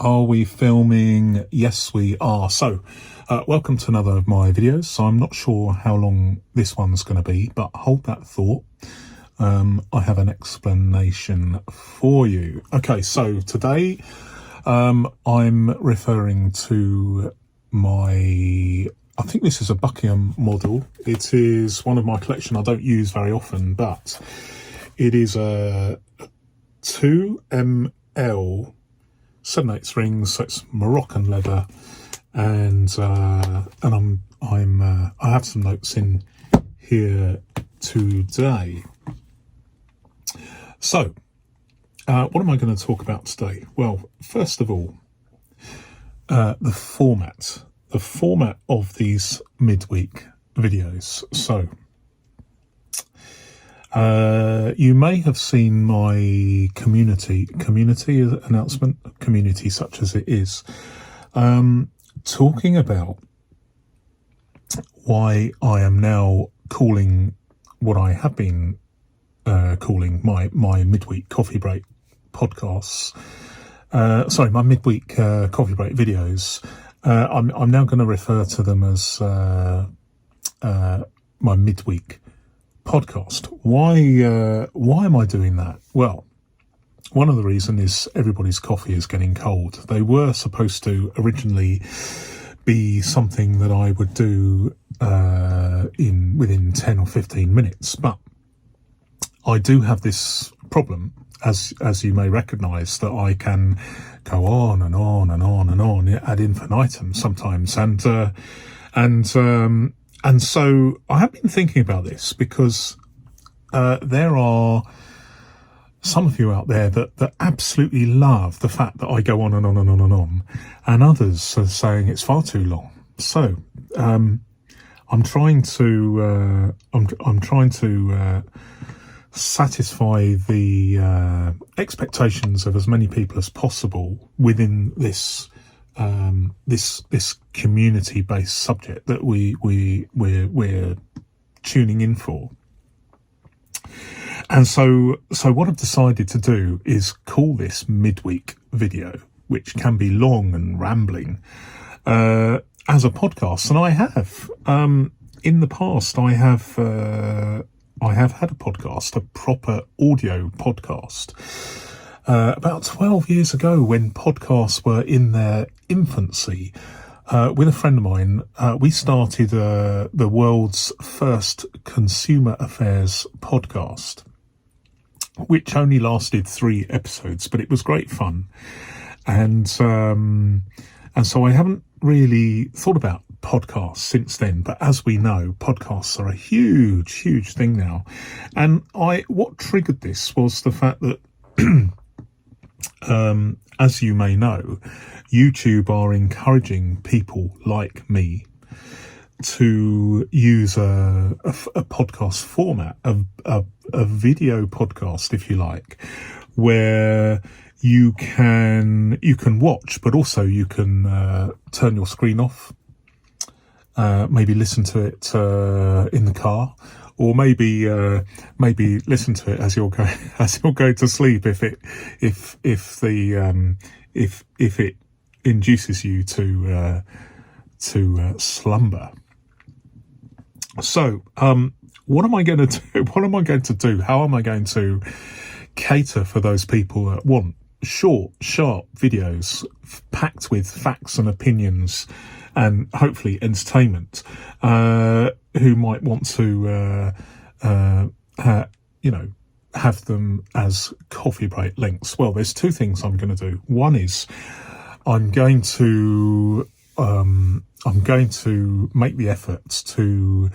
Are we filming? Yes, we are. So, welcome to another of my videos. So I'm not sure how long this one's going to be, but hold that thought. I have an explanation for you. Okay, so today I'm referring to I think this is a Buckingham model. It is one of my collection I don't use very often, but it is a 2ml 7/8 rings, so it's Moroccan leather, and I have some notes in here today. So, what am I going to talk about today? Well, first of all, the format of these midweek videos. So, you may have seen my community announcement, community such as it is, talking about why I am now calling what I have been calling my midweek coffee break podcasts. My midweek coffee break videos. I'm now going to refer to them as my midweek podcast. Why am I doing that? Well, one of the reasons is everybody's coffee is getting cold. They were supposed to originally be something that I would do within 10 or 15 minutes, but I do have this problem, as you may recognise, that I can go on and on and on and on ad infinitum sometimes, and so I have been thinking about this because there are some of you out there that absolutely love the fact that I go on and on and on and on, and others are saying it's far too long. So I'm trying to satisfy the expectations of as many people as possible within this community-based subject that we're tuning in for. And so what I've decided to do is call this midweek video, which can be long and rambling, as a podcast. And I have in the past I have had a podcast, a proper audio podcast. About 12 years ago, when podcasts were in their infancy, with a friend of mine, we started the world's first consumer affairs podcast, which only lasted 3 episodes, but it was great fun. And so I haven't really thought about podcasts since then, but as we know, podcasts are a huge thing now. And what triggered this was the fact that as you may know, YouTube are encouraging people like me to use a podcast format, a video podcast, if you like, where you can watch, but also you can turn your screen off, maybe listen to it in the car, or maybe listen to it as you're going to sleep if it induces you to slumber. So what am I going to do? What am I going to do? How am I going to cater for those people that want short, sharp videos packed with facts and opinions and hopefully entertainment, who might want to have them as coffee break links? Well, there's 2 things I'm going to do. One is I'm going to make the efforts to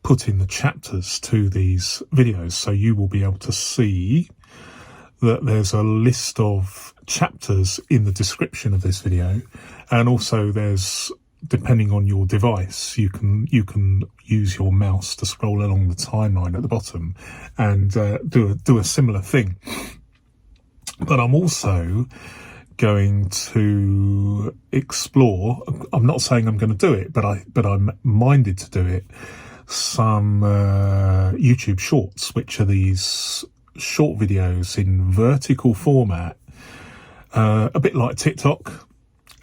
put in the chapters to these videos, so you will be able to see that there's a list of chapters in the description of this video, and also there's, depending on your device, you can use your mouse to scroll along the timeline at the bottom and do a similar thing. But I'm also going to explore, I'm not saying I'm going to do it, but I'm minded to do it, some YouTube shorts, which are these short videos in vertical format, a bit like TikTok,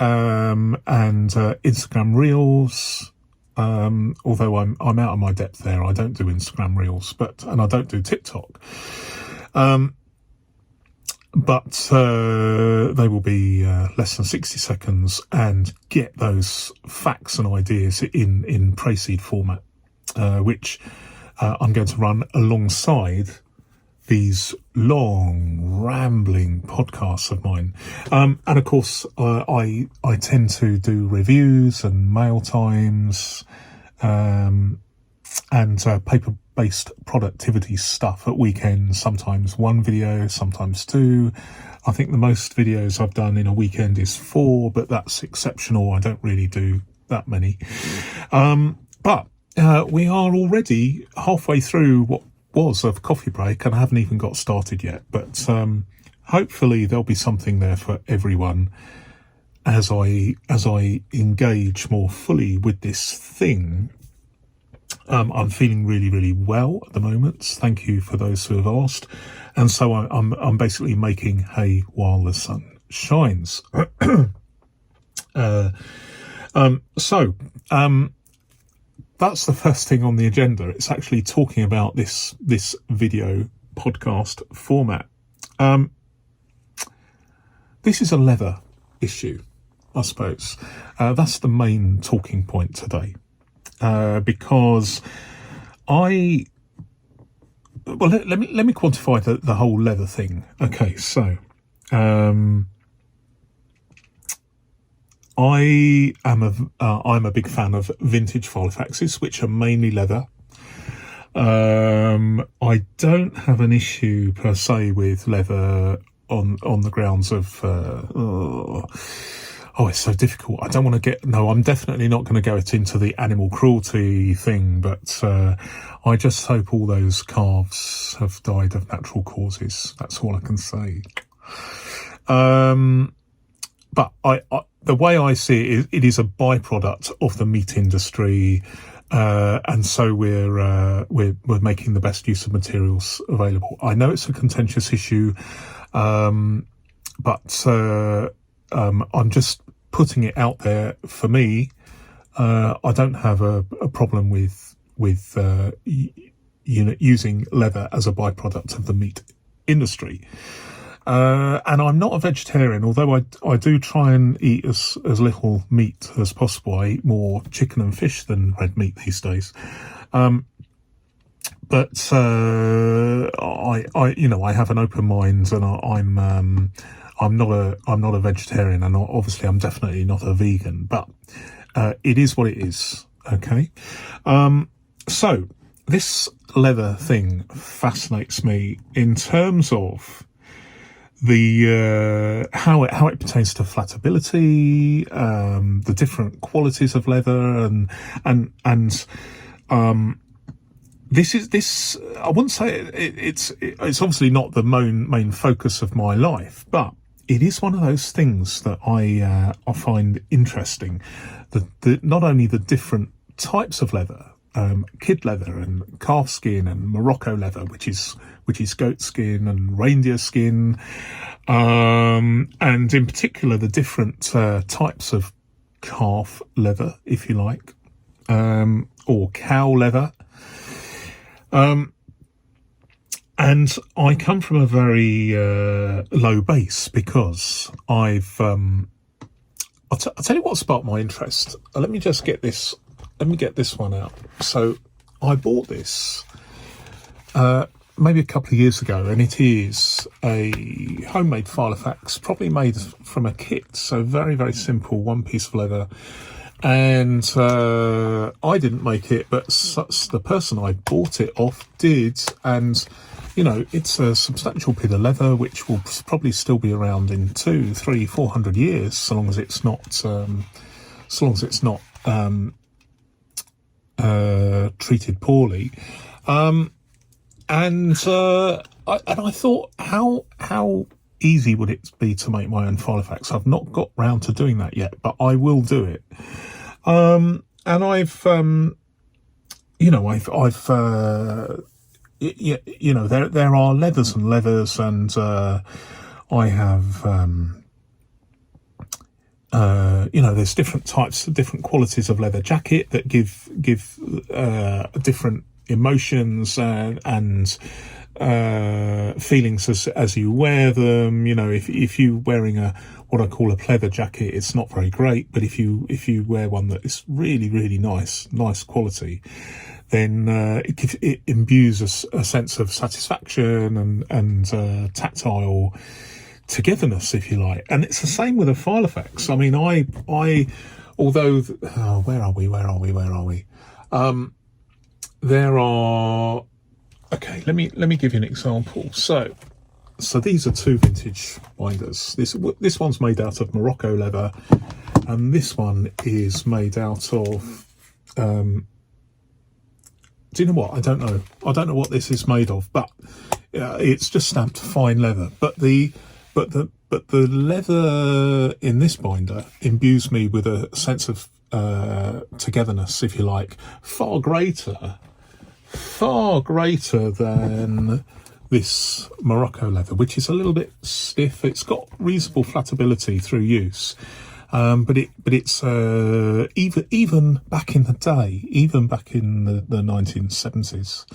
and Instagram Reels. Although I'm out of my depth there, I don't do Instagram Reels, and I don't do TikTok. But they will be less than 60 seconds and get those facts and ideas in Prayseed format, which I'm going to run alongside these long, rambling podcasts of mine. And of course, I tend to do reviews and mail times, and paper-based productivity stuff at weekends, sometimes one video, sometimes two. I think the most videos I've done in a weekend is 4, but that's exceptional. I don't really do that many. But we are already halfway through what was a coffee break, and I haven't even got started yet. But hopefully there'll be something there for everyone as I engage more fully with this thing. I'm feeling really, really well at the moment. Thank you for those who have asked. And so I'm basically making hay while the sun shines. That's the first thing on the agenda. It's actually talking about this video podcast format. This is a leather issue, I suppose. That's the main talking point today. Because let me quantify the whole leather thing. Okay, so I'm a big fan of vintage filofaxes, which are mainly leather. I don't have an issue per se with leather on the grounds of it's so difficult. I don't want to I'm definitely not going to go into the animal cruelty thing, but I just hope all those calves have died of natural causes. That's all I can say. But the way I see it, it is a byproduct of the meat industry, and so we're making the best use of materials available. I know it's a contentious issue, but I'm just putting it out there. For me, I don't have a problem with using leather as a byproduct of the meat industry. And I'm not a vegetarian, although I do try and eat as little meat as possible. I eat more chicken and fish than red meat these days. But I have an open mind, and I'm not a vegetarian, and obviously I'm definitely not a vegan, but it is what it is. Okay. So this leather thing fascinates me in terms of the how it pertains to flatability, the different qualities of leather, and this I wouldn't say it's obviously not the main focus of my life, but it is one of those things that I find interesting. Not only the different types of leather, kid leather and calf skin and Morocco leather, which is goat skin and reindeer skin, and in particular the different types of calf leather, if you like, or cow leather. And I come from a very low base because I'll tell you what sparked my interest. Let me get this one out. So I bought this maybe a couple of years ago, and it is a homemade filofax, probably made from a kit. So very, very simple, one piece of leather. And I didn't make it, but the person I bought it off did. And it's a substantial bit of leather which will probably still be around in 200, 300, 400 years, so long as it's not treated poorly. And I thought, how easy would it be to make my own filofax? I've not got round to doing that yet, but I will do it. And I've there are leathers and leathers, and I have there's different types, different qualities of leather jacket that give different emotions and feelings as you wear them. If you're wearing what I call a pleather jacket, it's not very great, but if you wear one that is really, really nice quality, then it imbues a sense of satisfaction and tactile togetherness, if you like. And it's the same with a filofax. I mean, although where are we? There are. Okay, let me give you an example. So these are two vintage binders. This one's made out of Morocco leather, and this one is made out of. Do you know what? I don't know what this is made of, but it's just stamped fine leather. But the leather in this binder imbues me with a sense of togetherness, if you like, far greater than this Morocco leather, which is a little bit stiff. It's got reasonable flatability through use, but it's even back in the day, even back in the 1970s,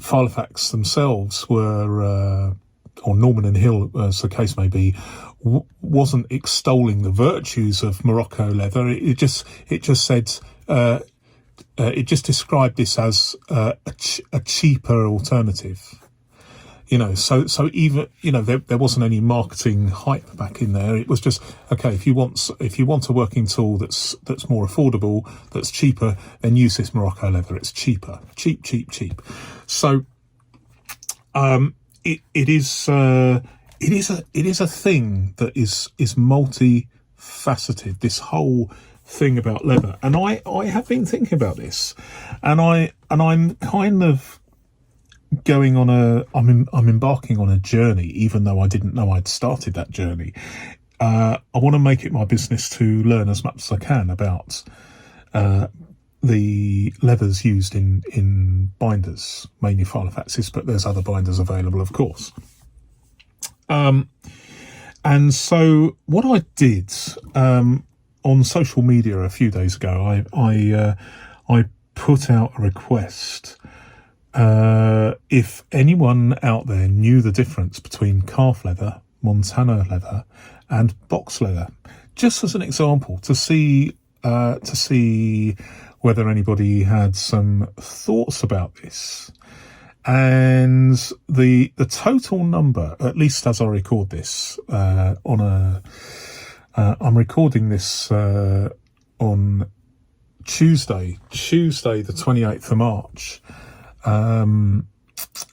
filofax themselves were, or Norman and Hill, as the case may be, wasn't extolling the virtues of Morocco leather. It just said. It just described this as a cheaper alternative, So even there wasn't any marketing hype back in there. It was just okay. If you want a working tool that's more affordable, that's cheaper, then use this Morocco leather. It's cheaper, cheap. So it is a thing that is multifaceted. This whole thing about leather, and I have been thinking about this, and I'm kind of going on I'm embarking on a journey, even though I didn't know I'd started that journey. I want to make it my business to learn as much as I can about the leathers used in binders, mainly filofaxes, but there's other binders available, of course. And so what I did on social media a few days ago, I put out a request if anyone out there knew the difference between calf leather, Montana leather, and box leather, just as an example, to see whether anybody had some thoughts about this. And the total number, at least as I record this, I'm recording this on Tuesday, the 28th of March,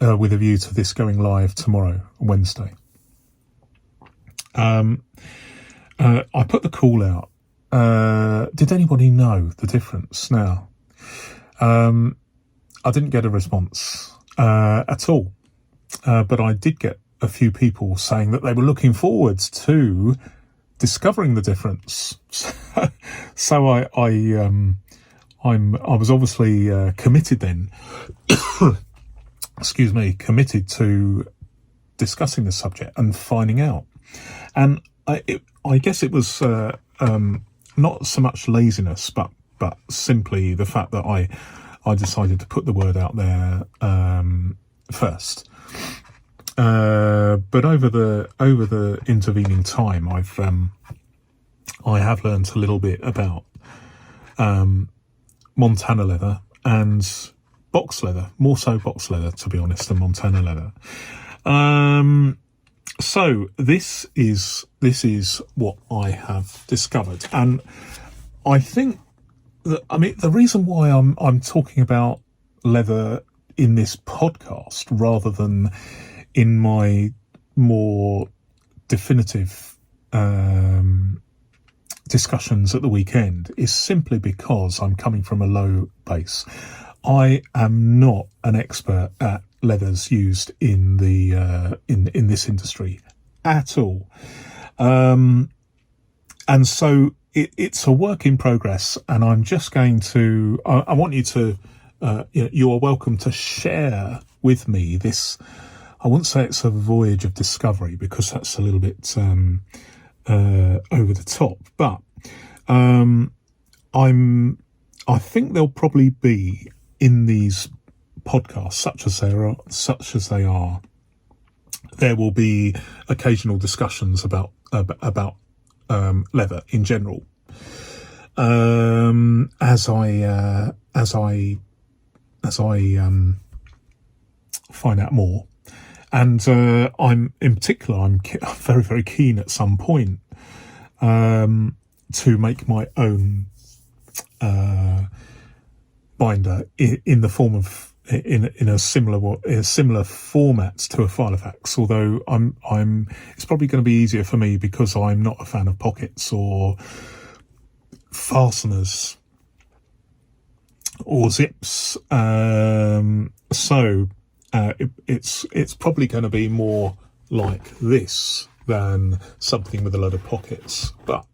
with a view to this going live tomorrow, Wednesday. I put the call out. Did anybody know the difference? Now, I didn't get a response at all, but I did get a few people saying that they were looking forward to discovering the difference. So I was obviously committed then. Committed to discussing the subject and finding out. And I guess it was not so much laziness, but simply the fact that I decided to put the word out there first. But over the intervening time, I have learned a little bit about Montana leather and box leather, more so box leather, to be honest, than Montana leather. So this is what I have discovered, and I think that, the reason why I'm talking about leather in this podcast rather than in my more definitive discussions at the weekend is simply because I'm coming from a low base. I am not an expert at leathers used in the in this industry at all, and so it's a work in progress. And I'm just going to I want you to you are welcome to share with me this. I wouldn't say it's a voyage of discovery, because that's a little bit top, but I think there'll probably be in these podcasts, such as they are, there will be occasional discussions about leather in general. As I find out more, and I'm very, very keen at some point to make my own binder in the form of in a similar format to a filofax. Although it's probably going to be easier for me because I'm not a fan of pockets or fasteners or zips. So it's probably going to be more like this than something with a load of pockets. But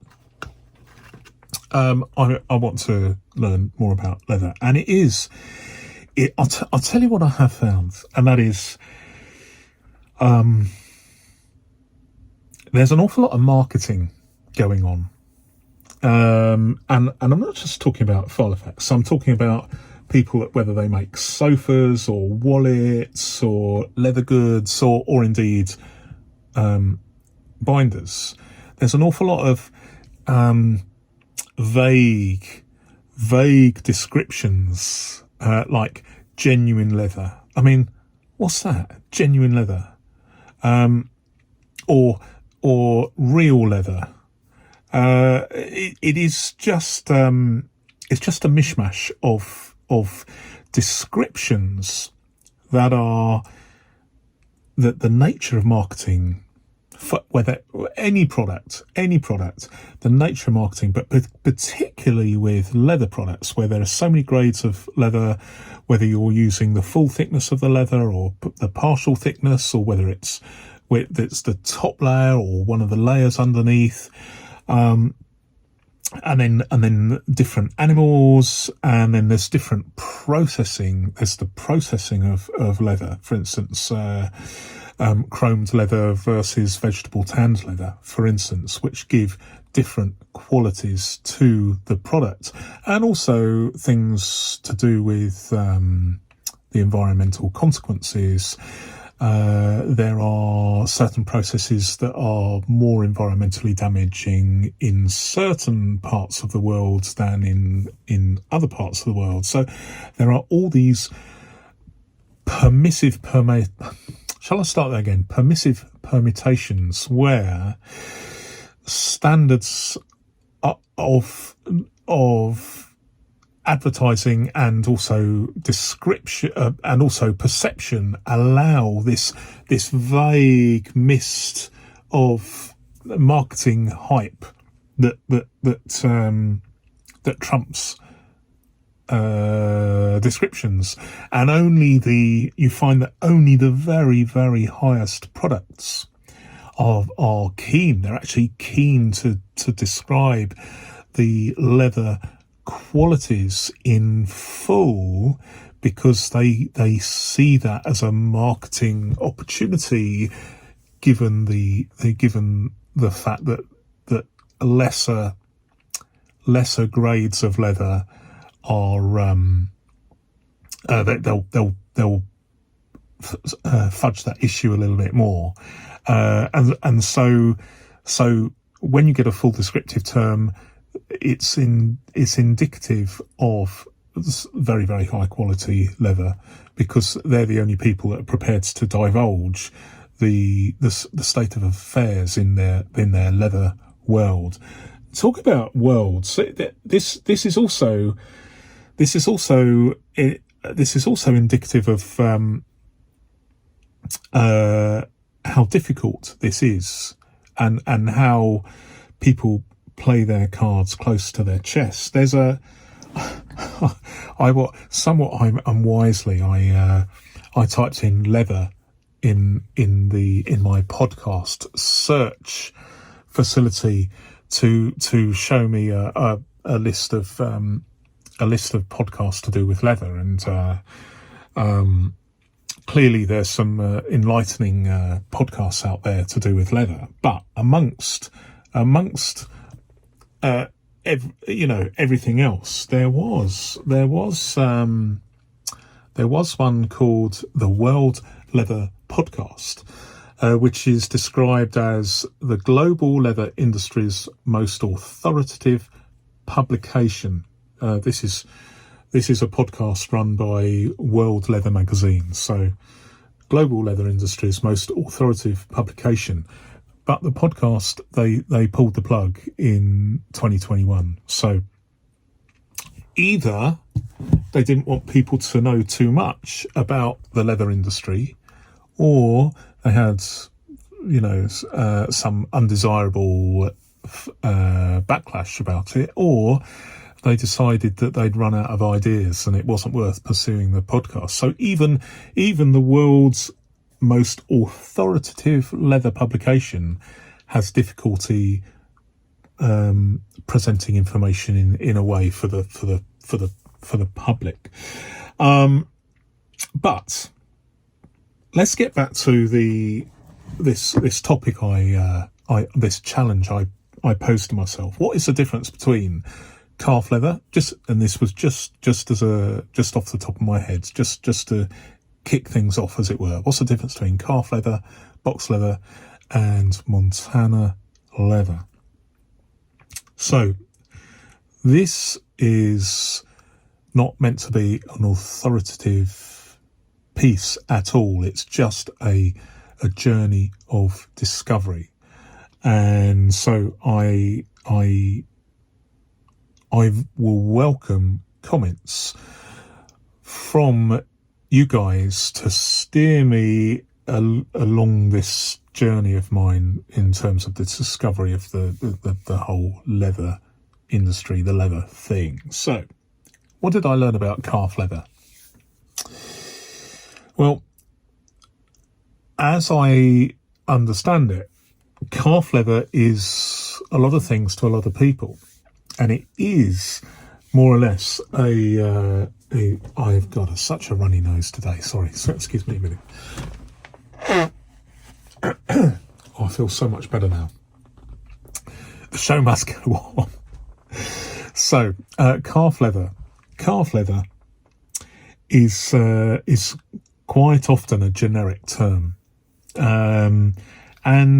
I want to learn more about leather, and I'll tell you what I have found, and that is there's an awful lot of marketing going on, and I'm not just talking about filofax. I'm talking about people, whether they make sofas or wallets or leather goods or indeed binders. There's an awful lot of vague descriptions, like genuine leather. I mean, what's that? Genuine leather, or real leather. It is just it's just a mishmash of descriptions that are the nature of marketing. Whether any product, the nature of marketing, but particularly with leather products, where there are so many grades of leather, whether you're using the full thickness of the leather or the partial thickness, or whether it's the top layer or one of the layers underneath, and then different animals, and then there's different processing. There's the processing of leather, for instance. Chromed leather versus vegetable tanned leather, for instance, which give different qualities to the product, and also things to do with the environmental consequences. There are certain processes that are more environmentally damaging in certain parts of the world than in other parts of the world. So there are all these permissive permutations where standards of advertising and also description and also perception allow this vague mist of marketing hype that trumps descriptions, and you find that only the very, very highest products are keen. They're actually keen to describe the leather qualities in full, because they see that as a marketing opportunity, given the fact that lesser grades of leather are they'll fudge that issue a little bit more, and so when you get a full descriptive term, it's indicative of very, very high quality leather, because they're the only people that are prepared to divulge the state of affairs in their leather world. Talk about worlds. This is also indicative of how difficult this is, and how people play their cards close to their chest. There's somewhat unwisely, I typed in leather in my podcast search facility to show me a list of podcasts to do with leather, and clearly there's some enlightening podcasts out there to do with leather. But amongst everything else. There was one called the World Leather Podcast, which is described as the global leather industry's most authoritative publication. This is a podcast run by World Leather Magazine, so global leather industry's most authoritative publication. But the podcast, they pulled the plug in 2021. So either they didn't want people to know too much about the leather industry, or they had, some undesirable backlash about it, or they decided that they'd run out of ideas and it wasn't worth pursuing the podcast. So even the world's most authoritative leather publication has difficulty presenting information in a way for the public. But let's get back to this topic this challenge I posed to myself. What is the difference between calf leather? And this was just off the top of my head, just to kick things off, as it were. What's the difference between calf leather, box leather, and Montana leather? So this is not meant to be an authoritative piece at all. It's just a journey of discovery. And so I will welcome comments from you guys to steer me along this journey of mine in terms of the discovery of the whole leather industry, the leather thing. So, what did I learn about calf leather? Well, as I understand it, calf leather is a lot of things to a lot of people, and it is more or less I've got such a runny nose today. Sorry, so excuse me a minute. I feel so much better now. The show must go on. So, calf leather. Calf leather is quite often a generic term, and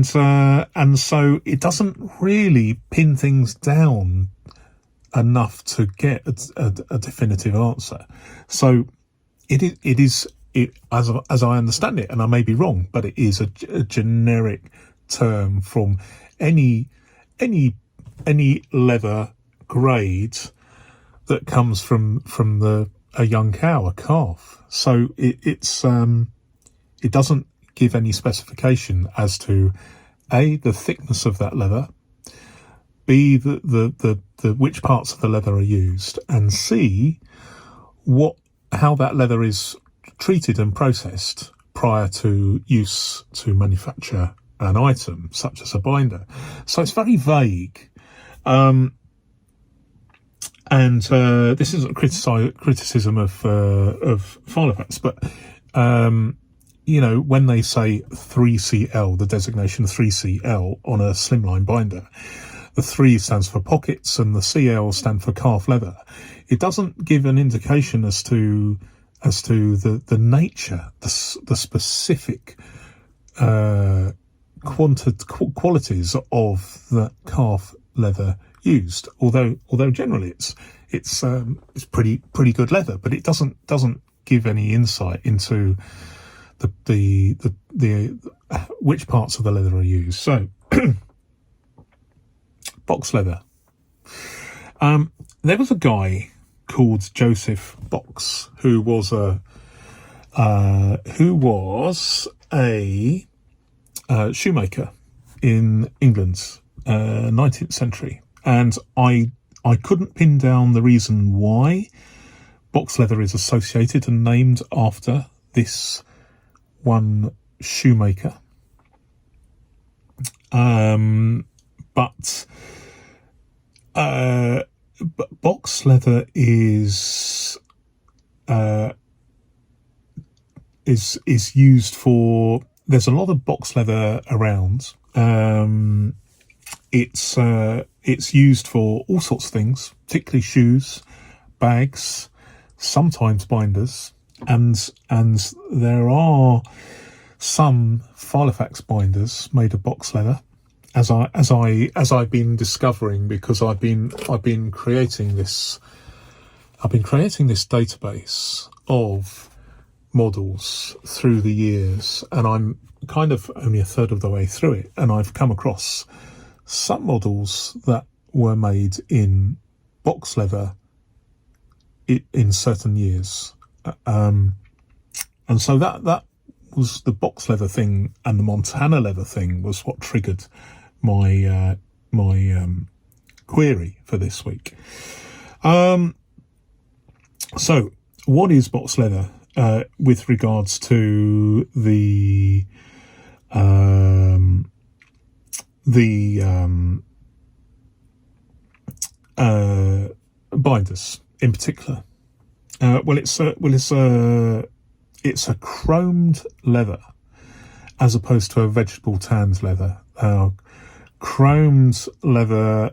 so it doesn't really pin things down enough to get a definitive answer. So it is as I understand it, and I may be wrong, but it is a generic term from any leather grade that comes from a young cow, a calf. So it doesn't give any specification as to A, the thickness of that leather, B, the which parts of the leather are used, and C, how that leather is treated and processed prior to use to manufacture an item such as a binder. So it's very vague. And this isn't criticism of filofaxes, but when they say 3CL, the designation 3CL on a slimline binder, the 3 stands for pockets and the CL stand for calf leather. It doesn't give an indication as to the nature, the specific qualities of the calf leather used. Although generally it's pretty good leather, but it doesn't give any insight into the which parts of the leather are used. So box leather. There was a guy called Joseph Box who was a shoemaker in England, 19th century, and I couldn't pin down the reason why box leather is associated and named after this one shoemaker. But box leather is used for. There's a lot of box leather around, It's used for all sorts of things, particularly shoes, bags, sometimes binders, and there are some filofax binders made of box leather, as I've been discovering, because I've been creating this database of models through the years, and I'm kind of only a third of the way through it, and I've come across some models that were made in box leather in certain years, and so that was the box leather thing, and the Montana leather thing was what triggered my query for this week. So what is box leather with regards to the binders in particular? It's a chromed leather as opposed to a vegetable tanned leather. Chromed leather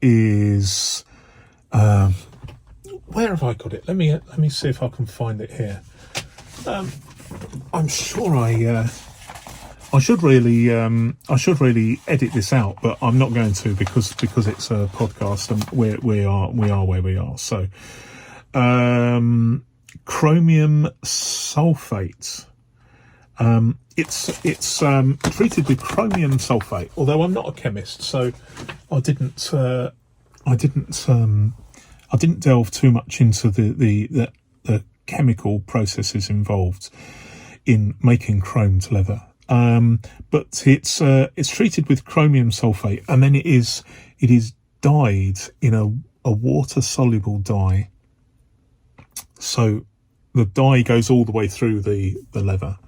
is where have I got it? Let me see if I can find it here. I'm sure I should really edit this out, but I'm not going to because it's a podcast and we are where we are. So chromium sulfate. It's treated with chromium sulfate. Although I'm not a chemist, so I didn't delve too much into the chemical processes involved in making chromed leather. But it's treated with chromium sulfate, and then it is dyed in a water soluble dye. So the dye goes all the way through the leather,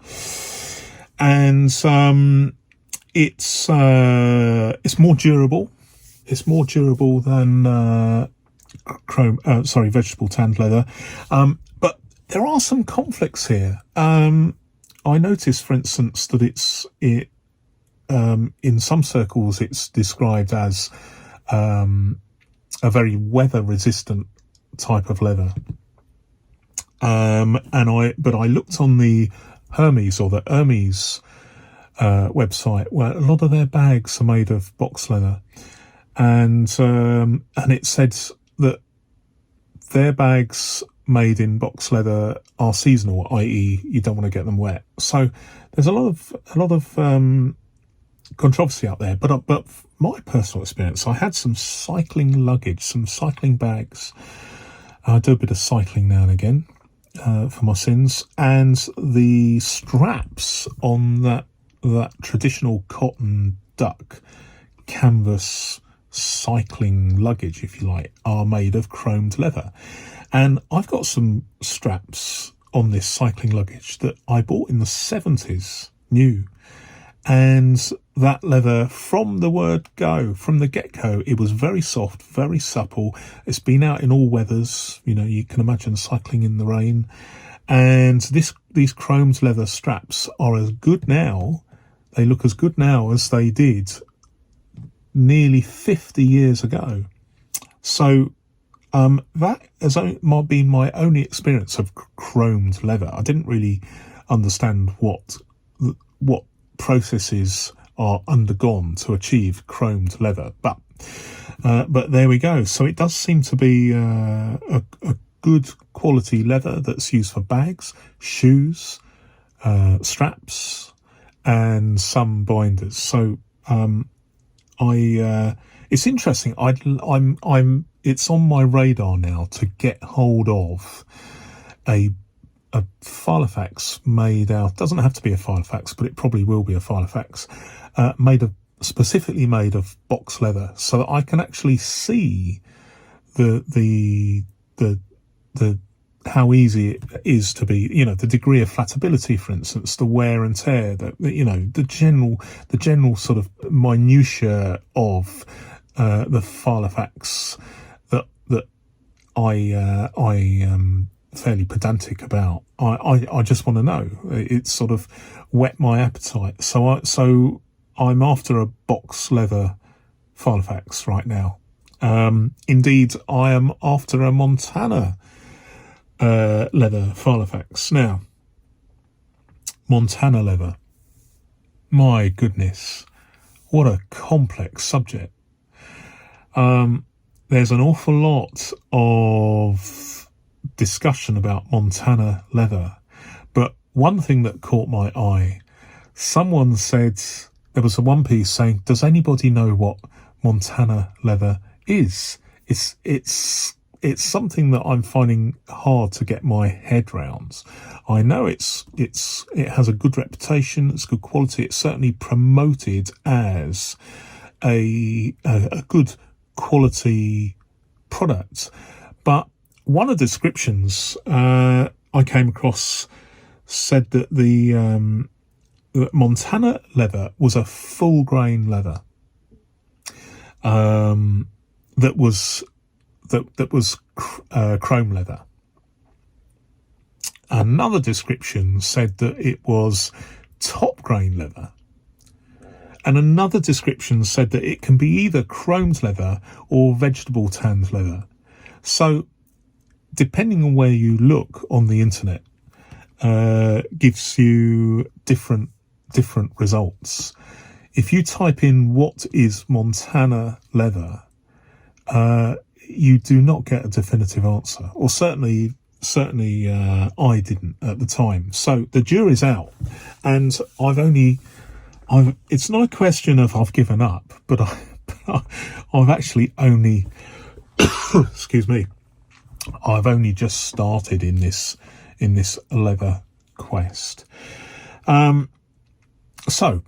and it's more durable. It's more durable than vegetable tanned leather. But there are some conflicts here. I noticed, for instance, that in some circles it's described as a very weather resistant type of leather. But I looked on the Hermes website, where a lot of their bags are made of box leather, and it said that their bags made in box leather are seasonal, i.e. you don't want to get them wet. So there's a lot of controversy out there. But my personal experience, I had some cycling luggage, some cycling bags. I do a bit of cycling now and again for my sins, and the straps on that traditional cotton duck canvas cycling luggage, if you like, are made of chromed leather. And I've got some straps on this cycling luggage that I bought in the 70s, new. And that leather, from the get-go, it was very soft, very supple. It's been out in all weathers. You can imagine cycling in the rain. And these chromed leather straps are as good now. They look as good now as they did nearly 50 years ago. So that has been my only experience of chromed leather. I didn't really understand what processes are undergone to achieve chromed leather, but there we go. So it does seem to be a good quality leather that's used for bags, shoes, straps, and some binders. So it's interesting. It's on my radar now to get hold of a filofax made out. Doesn't have to be a filofax, but it probably will be a filofax specifically made of box leather, so that I can actually see the how easy it is to be, the degree of flatability, for instance, the wear and tear, the general sort of minutiae of the filofax that I am fairly pedantic about. I just want to know. It's sort of whet my appetite. So I'm after a box leather filofax right now. Indeed, I am after a Montana leather filofax. Now, Montana leather. My goodness, what a complex subject. There's an awful lot of discussion about Montana leather, but one thing that caught my eye, someone said, there was a one piece saying, does anybody know what Montana leather is? It's something that I'm finding hard to get my head round. I know it has a good reputation, it's good quality, it's certainly promoted as a good quality product, but one of the descriptions I came across said that that Montana leather was a full grain leather that was chrome leather. Another description said that it was top grain leather. And another description said that it can be either chromed leather or vegetable tanned leather. So, depending on where you look on the internet, gives you different results. If you type in what is Montana leather, you do not get a definitive answer, or certainly I didn't at the time. So the jury's out, and it's not a question of I've given up, but I've actually only, excuse me, I've only just started in this leather quest. So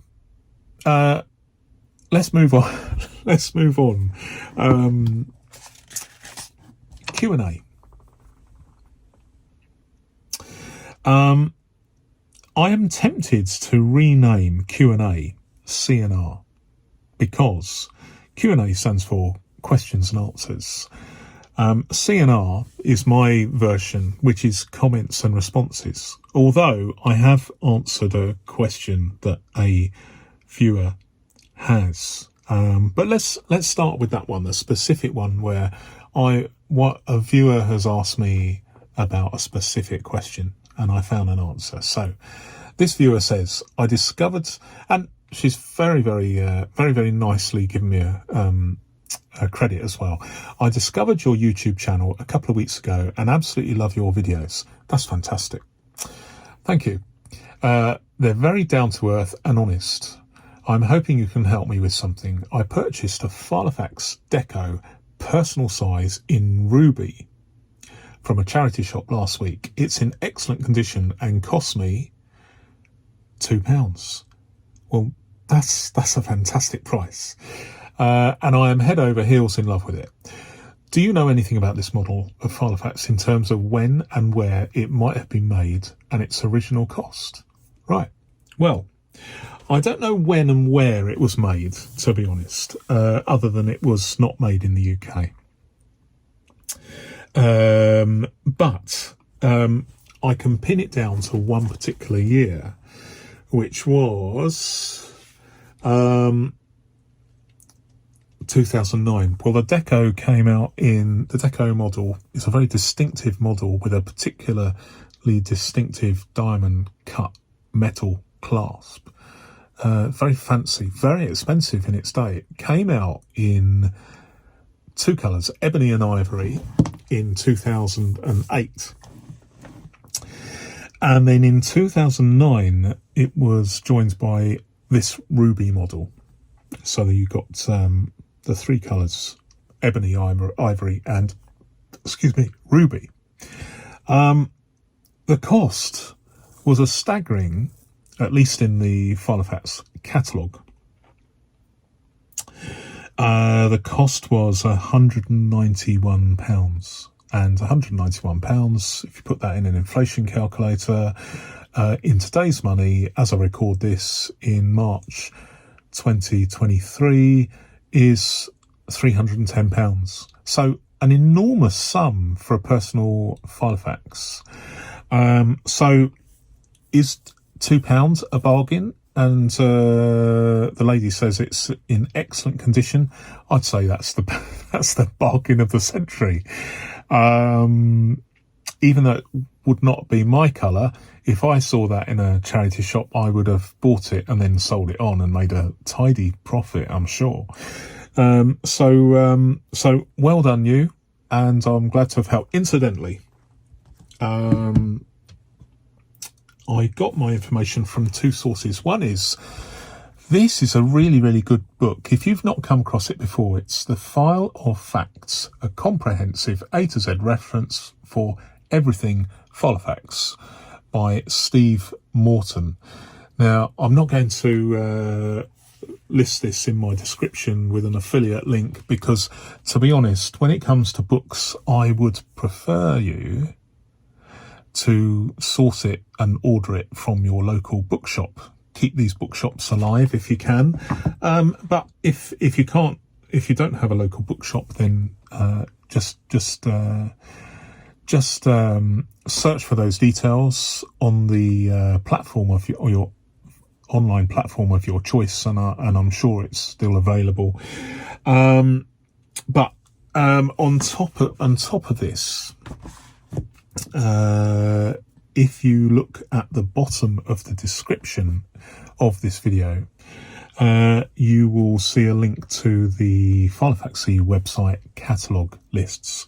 let's move on. Let's move on. Q&A. I am tempted to rename Q&A CNR because Q&A stands for questions and answers. CNR is my version, which is comments and responses. Although I have answered a question that a viewer has, but let's start with that one, the specific one where what a viewer has asked me about a specific question, and I found an answer. So this viewer says, I discovered, and she's very nicely given me a credit as well. I discovered your YouTube channel a couple of weeks ago and absolutely love your videos. That's fantastic. Thank you. They're very down to earth and honest. I'm hoping you can help me with something. I purchased a filofax deco personal size in ruby from a charity shop last week. It's in excellent condition and cost me £2. Well, that's a fantastic price. And I am head over heels in love with it. Do you know anything about this model of filofax in terms of when and where it might have been made and its original cost? Right. Well, I don't know when and where it was made, to be honest, other than it was not made in the UK. But I can pin it down to one particular year, which was 2009. Well, the Deco came out in, the Deco model is a very distinctive model with a particularly distinctive diamond cut metal clasp. Very fancy, very expensive in its day. It came out in two colours, ebony and ivory, in 2008. And then in 2009, it was joined by this ruby model. So you got the three colours, ebony, ivory, and, ruby. The cost was a staggering, at least in the filofax catalogue. The cost was £191. And £191, if you put that in an inflation calculator, in today's money, as I record this in March 2023, is £310. So an enormous sum for a personal filofax. So is £2 a bargain? the lady says it's in excellent condition. I'd say that's the bargain of the century. Even though it would not be my colour, if I saw that in a charity shop, I would have bought it and then sold it on and made a tidy profit, I'm sure. So well done you, and I'm glad to have helped. Incidentally, I got my information from two sources. One is, this is a really, really good book. If you've not come across it before, it's The Filo-fax, a comprehensive A to Z reference for everything filo-fax by Steve Morton. Now, I'm not going to list this in my description with an affiliate link because, to be honest, when it comes to books, I would prefer you to source it and order it from your local bookshop. Keep these bookshops alive if you can. But if you can't, if you don't have a local bookshop, then just search for those details on the platform of your online platform of your choice, and I'm sure it's still available. But on top of this, if you look at the bottom of the description of this video, you will see a link to the filofaxes website catalogue lists,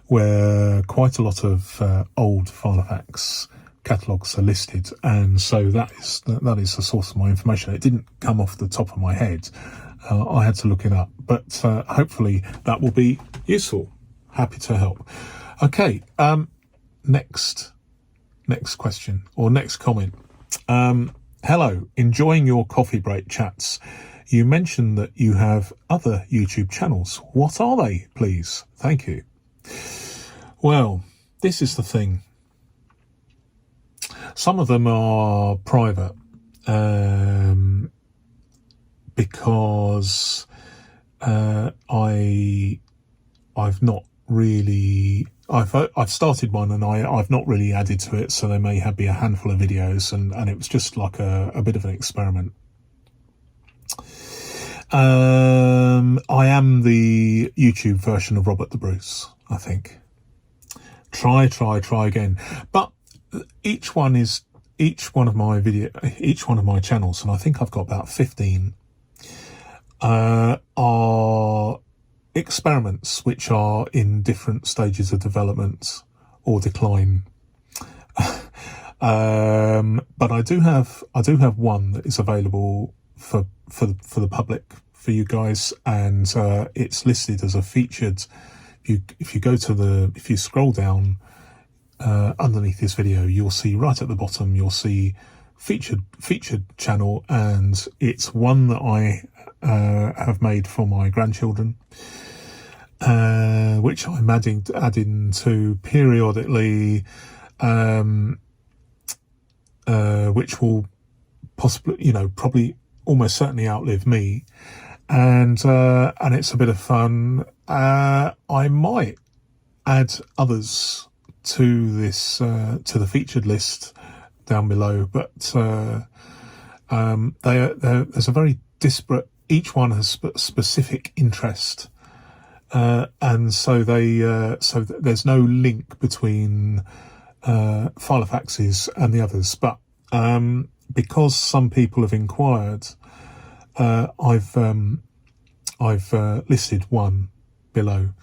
where quite a lot of old filofax catalogues are listed, and so that is the source of my information. It didn't come off the top of my head. I had to look it up, but hopefully that will be useful. Happy to help. Okay, next question or next comment. Hello, enjoying your coffee break chats. You mentioned that you have other YouTube channels. What are they, please? Thank you. Well, this is the thing. Some of them are private, because I've not really. I've started one and I've not really added to it, so there may be a handful of videos, and it was just like a bit of an experiment. I am the YouTube version of Robert the Bruce, I think. Try again. But each one of my channels, and I think I've got about 15, are experiments which are in different stages of development or decline. But I do have one that is available for the public, for you guys, and it's listed as a featured. If you scroll down underneath this video, you'll see right at the bottom, you'll see featured channel, and it's one that I have made for my grandchildren, which I'm adding to periodically, which will possibly, probably almost certainly outlive me, and it's a bit of fun. I might add others to this to the featured list down below, but there's a very disparate. Each one has specific interest, and so there's no link between filofaxes and the others. But because some people have inquired, I've listed one below,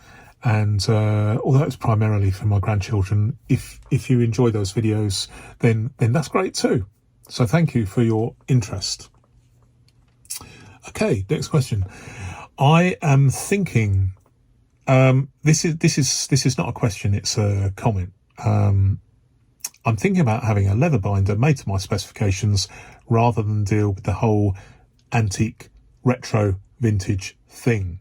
and although it's primarily for my grandchildren, if you enjoy those videos, then that's great too. So thank you for your interest. Okay, next question. I am thinking. This is not a question; it's a comment. I'm thinking about having a leather binder made to my specifications rather than deal with the whole antique, retro, vintage thing.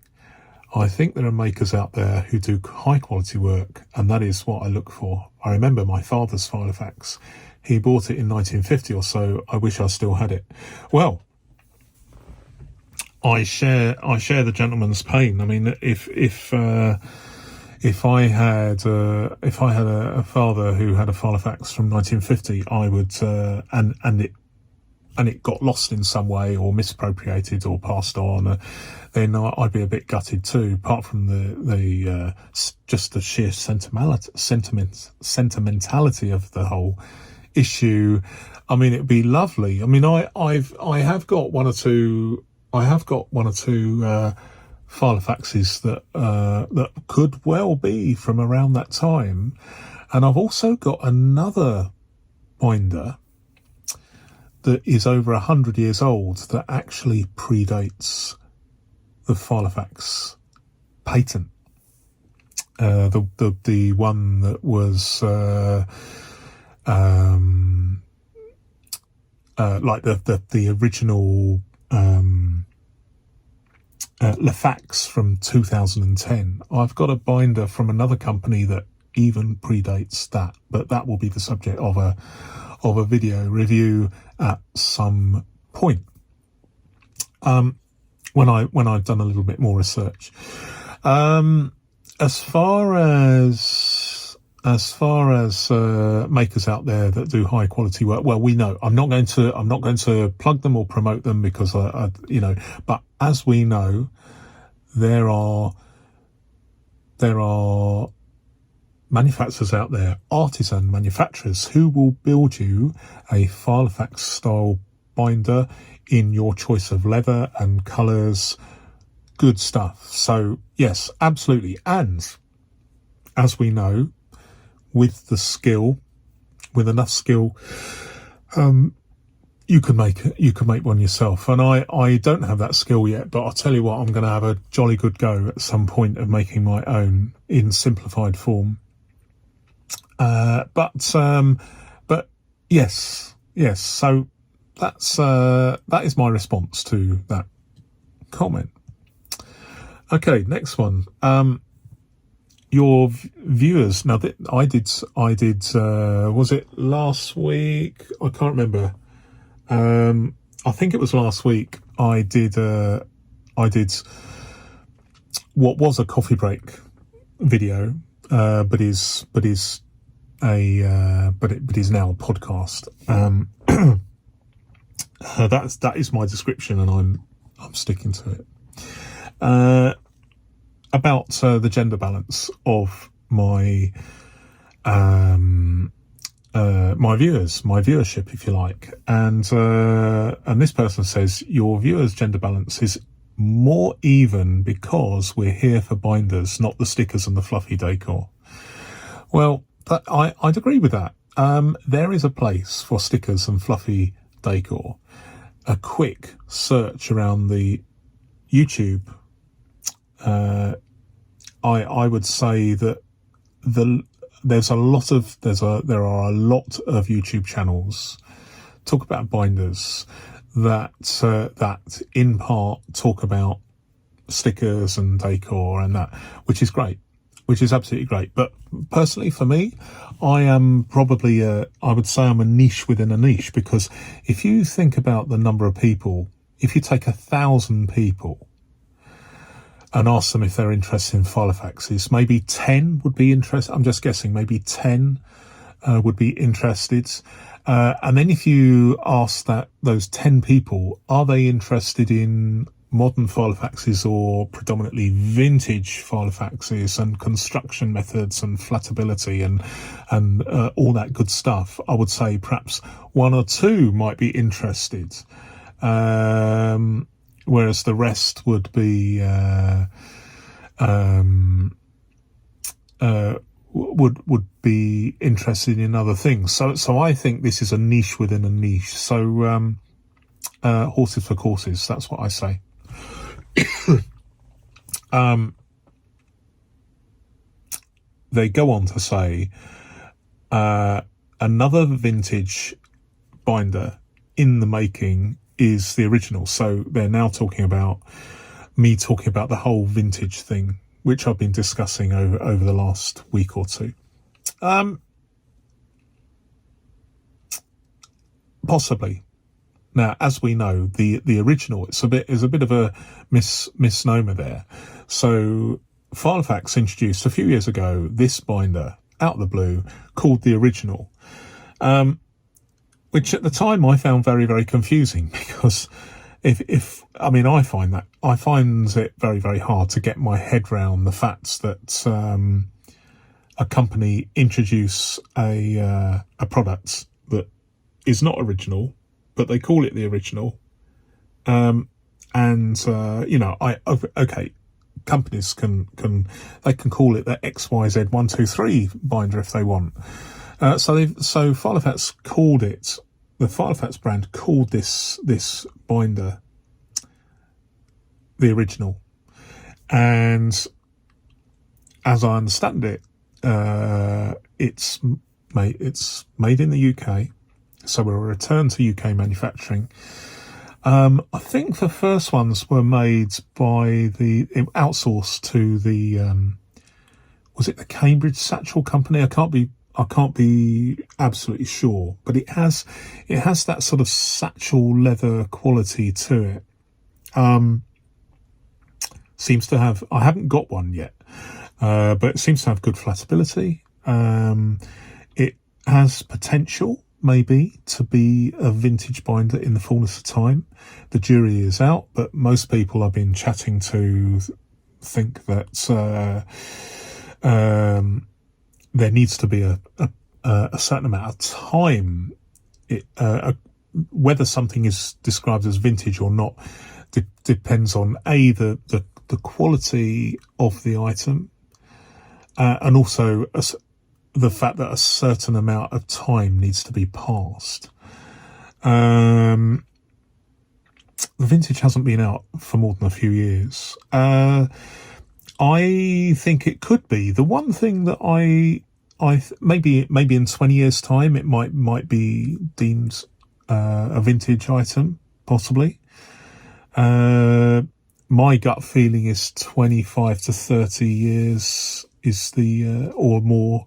I think there are makers out there who do high quality work, and that is what I look for. I remember my father's filofax. He bought it in 1950 or so. I wish I still had it. Well, I share the gentleman's pain. I mean, if I had a father who had a filofax from 1950, I would and it and it got lost in some way or misappropriated or passed on, then I'd be a bit gutted too. Apart from just the sheer sentimentality of the whole issue, I mean, it'd be lovely. I mean, I have got one or two filofaxes that could well be from around that time, and I've also got another binder that is over 100 years old that actually predates the filofax patent. The one that was like the original filofax from 2010. I've got a binder from another company that even predates that, but that will be the subject of a video review at some point. When I've done a little bit more research. As far as makers out there that do high quality work, well, we know. I'm not going to plug them or promote them because but as we know, there are manufacturers out there, artisan manufacturers, who will build you a filofax style binder in your choice of leather and colours. Good stuff. So yes, absolutely. And as we know, with enough skill, you can make one yourself. And I don't have that skill yet, but I'll tell you what, I'm going to have a jolly good go at some point of making my own in simplified form. But yes. So that is my response to that comment. Okay, next one. Your viewers. Now, I did. Was it last week? I can't remember. I think it was last week. I did what was a coffee break video, but is now a podcast. That is my description, and I'm sticking to it. About the gender balance of my viewership, if you like, and this person says your viewers' gender balance is more even because we're here for binders, not the stickers and the fluffy decor. Well, I'd agree with that. There is a place for stickers and fluffy decor. A quick search around the YouTube, I would say that there are a lot of YouTube channels talk about binders that in part talk about stickers and decor and that, which is great, which is absolutely great. But personally, for me, I am probably I would say I'm a niche within a niche, because if you think about the number of people, if you take 1,000 people and ask them if they're interested in filofaxes, maybe 10 would be interested. I'm just guessing, maybe 10 would be interested. And then if you ask those 10 people, are they interested in modern filofaxes or predominantly vintage filofaxes and construction methods and flatability and all that good stuff, I would say perhaps 1 or 2 might be interested. Whereas the rest would be would be interested in other things. So I think this is a niche within a niche. So horses for courses, that's what I say. They go on to say another vintage binder in the making is the original. So they're now talking about the whole vintage thing, which I've been discussing over the last week or two. Possibly. Now, as we know, the original is a bit of a misnomer there. So Filofax introduced a few years ago this binder out of the blue called the original. which at the time I found very, very confusing, because I find it very, very hard to get my head round the fact that a company introduce a product that is not original, but they call it the original. Companies can call it the XYZ123 binder if they want. So Filofax called it, the Filofax brand called this binder the original. And as I understand it, it's made in the UK, so we'll return to UK manufacturing. I think the first ones were made by outsourced to the was it the Cambridge Satchel Company? I can't be absolutely sure, but it has that sort of satchel leather quality to it. Seems to have, I haven't got one yet, but it seems to have good flatability. It has potential maybe to be a vintage binder in the fullness of time. The jury is out, but most people I've been chatting to think that there needs to be a certain amount of time. Whether something is described as vintage or not depends on the quality of the item, and also the fact that a certain amount of time needs to be passed. The vintage hasn't been out for more than a few years. I think it could be. The one thing that maybe in 20 years' time it might be deemed a vintage item, possibly. My gut feeling is 25 to 30 years is the or more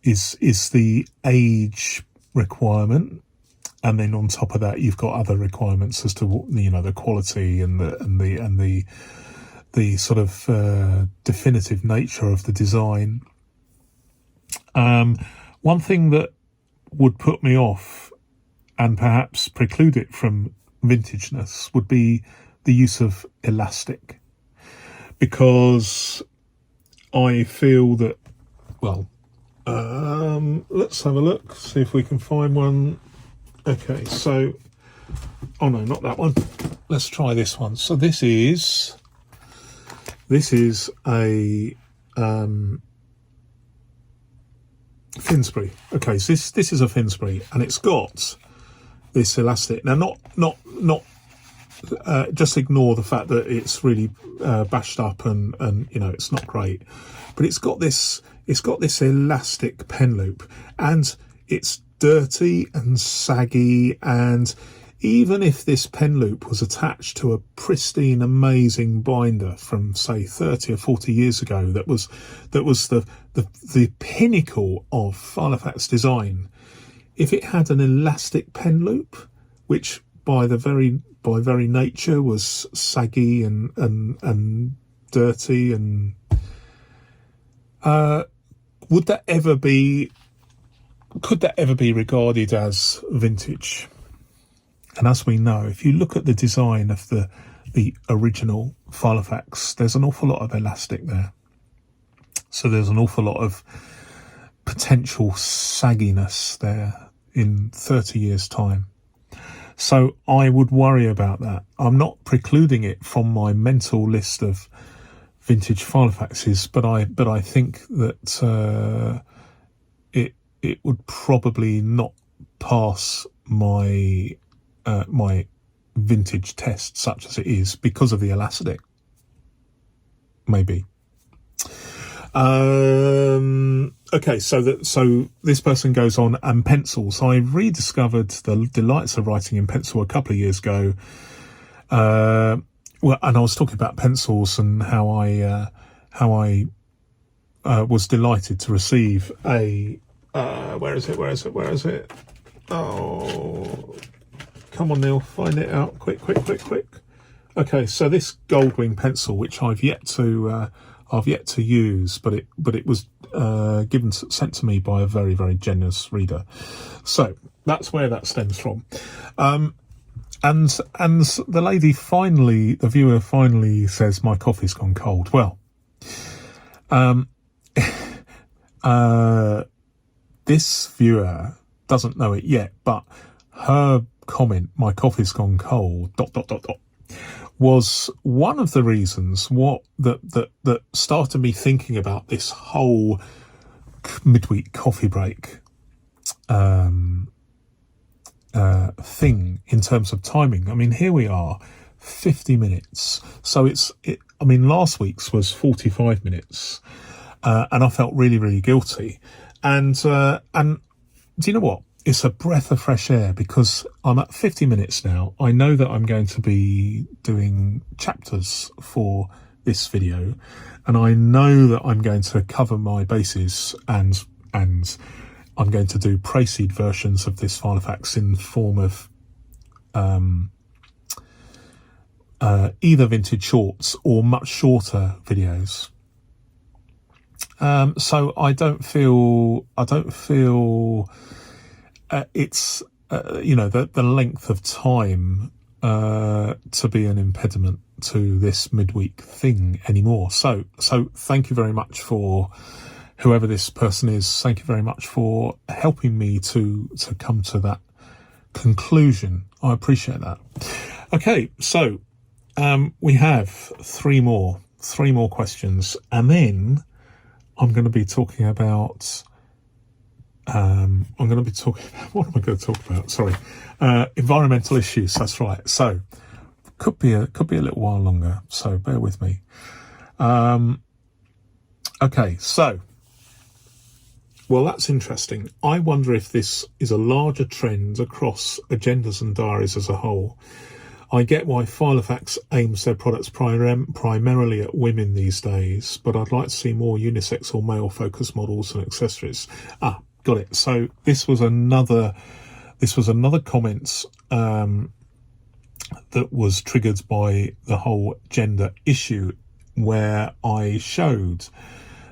is the age requirement, and then on top of that you've got other requirements as to the quality and the sort of definitive nature of the design. One thing that would put me off and perhaps preclude it from vintageness would be the use of elastic, because I feel that, let's have a look, see if we can find one. Okay, so, oh no, not that one. Let's try this one. So this is a Finsbury. Okay, so this is a Finsbury, and it's got this elastic. Now, not just ignore the fact that it's really bashed up and it's not great, but it's got this elastic pen loop, and it's dirty and saggy, and even if this pen loop was attached to a pristine, amazing binder from say 30 or 40 years ago, that was the pinnacle of Filofax design, if it had an elastic pen loop, which by very nature was saggy and dirty, and could that ever be regarded as vintage? And as we know, if you look at the design of the original Filofax, there's an awful lot of elastic there. So there's an awful lot of potential sagginess there in 30 years' time. So I would worry about that. I'm not precluding it from my mental list of vintage Filofaxes, but I think that it would probably not pass my my vintage test, such as it is, because of the elastic. Maybe. Okay, so this person goes on, and pencils. I rediscovered the delights of writing in pencil a couple of years ago. And I was talking about pencils and how I was delighted to receive a where is it? Oh, come on, Neil, find it out quick. Okay, so this Goldwing pencil, which I've yet to I've yet to use, but it was sent to me by a very, very generous reader. So that's where that stems from. And the viewer finally says, my coffee's gone cold. Well, this viewer doesn't know it yet, but her comment, my coffee's gone cold, ... was one of the reasons that started me thinking about this whole midweek coffee break thing in terms of timing. I mean, here we are, 50 minutes. So last week's was 45 minutes, and I felt really, really guilty. And do you know what? It's a breath of fresh air because I'm at 50 minutes now. I know that I'm going to be doing chapters for this video, and I know that I'm going to cover my bases, and I'm going to do pre-seed versions of this filofax in the form of either vintage shorts or much shorter videos. So I don't feel it's the length of time to be an impediment to this midweek thing anymore. So thank you very much for whoever this person is. Thank you very much for helping me to come to that conclusion. I appreciate that. Okay, so we have three more questions, and then I'm going to be talking about. What am I going to talk about? Sorry, environmental issues. That's right. So could be a little while longer. So bear with me. Okay. So, well, that's interesting. I wonder if this is a larger trend across agendas and diaries as a whole. I get why filofax aims their products primarily at women these days, but I'd like to see more unisex or male-focused models and accessories. Got it. So this was another comment that was triggered by the whole gender issue, where I showed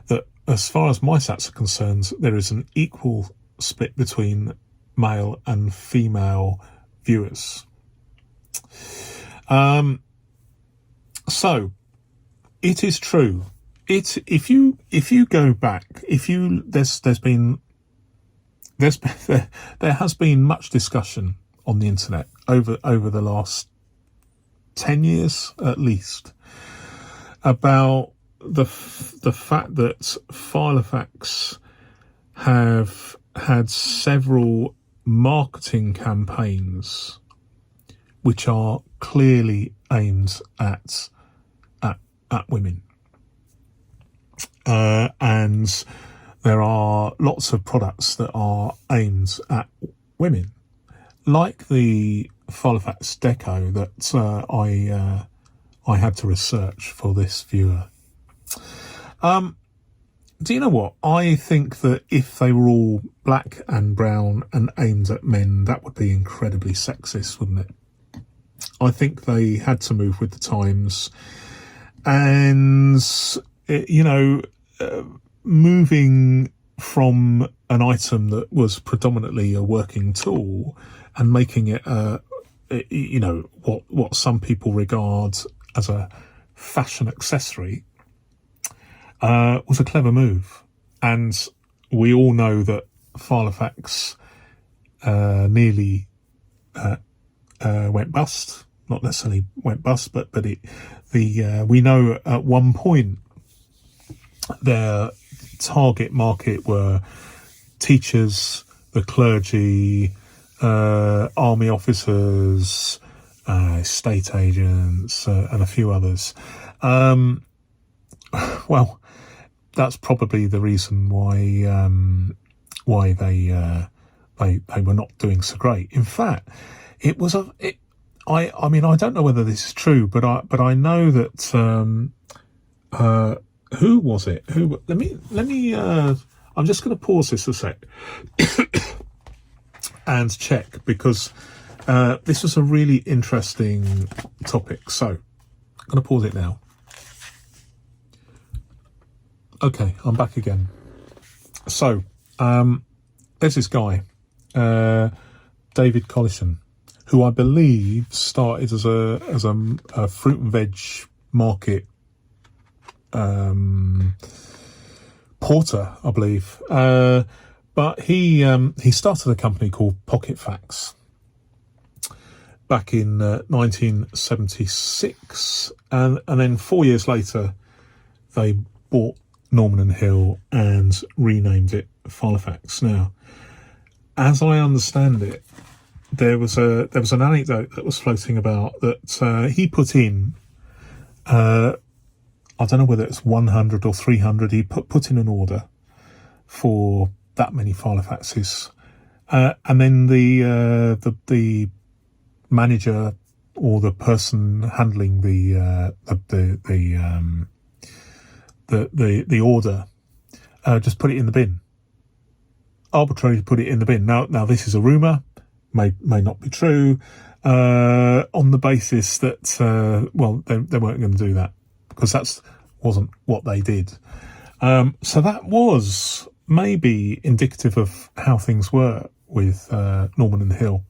that as far as my stats are concerned, there is an equal split between male and female viewers. So it is true. If you go back, there has been much discussion on the internet over the last 10 years at least about the fact that filofax have had several marketing campaigns which are clearly aimed at women, and there are lots of products that are aimed at women, like the filofax deco that I had to research for this viewer. Do you know what? I think that if they were all black and brown and aimed at men, that would be incredibly sexist, wouldn't it? I think they had to move with the times, and moving from an item that was predominantly a working tool and making it what some people regard as a fashion accessory was a clever move. And we all know that filofax nearly went bust. Not necessarily went bust, but we know at one point their target market were teachers, the clergy, army officers, estate agents, and a few others. Well, that's probably the reason why they were not doing so great. In fact, I don't know whether this is true, but I know that who was it? Let me. I'm just going to pause this a sec and check, because this was a really interesting topic. So I'm going to pause it now. Okay, I'm back again. So, there's this guy, David Collison, who I believe started as a fruit and veg market porter, I believe. But he started a company called Pocketfax back in 1976, and then 4 years later they bought Norman and Hill and renamed it filofax. Now, as I understand it, there was an anecdote that was floating about that he put in. I don't know whether it's 100 or 300. He put in an order for that many filofaxes, and then the manager or the person handling the order just put it in the bin. Arbitrarily put it in the bin. Now this is a rumor, may not be true, on the basis that they weren't going to do that, because that wasn't what they did. So that was maybe indicative of how things were with Norman and Hill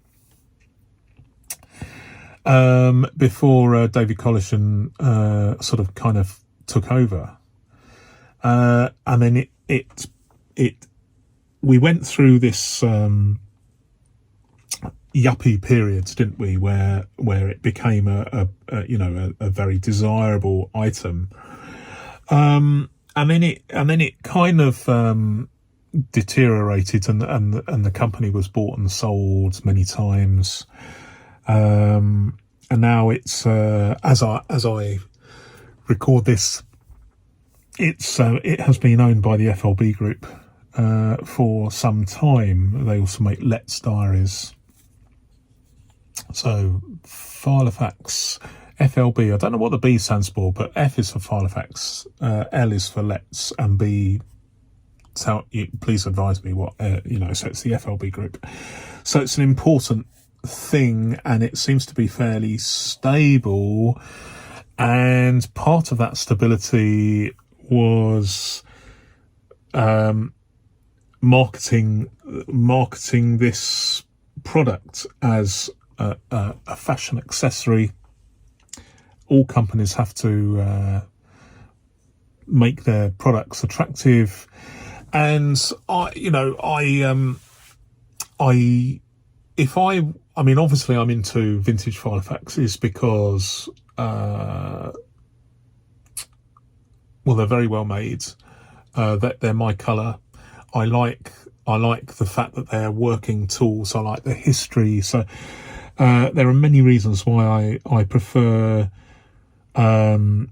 before David Collison sort of kind of took over, and then we went through this yuppie period, didn't we, where it became a very desirable item, and then it kind of deteriorated, and the company was bought and sold many times, and now it's as I record this, it has been owned by the FLB group for some time. They also make Let's diaries. So filofax, FLB, I don't know what the B stands for, but F is for filofax, L is for Let's, and B, please advise me what, so it's the FLB group. So it's an important thing, and it seems to be fairly stable, and part of that stability was marketing this product as a fashion accessory. All companies have to make their products attractive, and obviously I'm into vintage filofaxes because they're very well made, that they're my colour. I like the fact that they're working tools. I like the history. So there are many reasons why I prefer older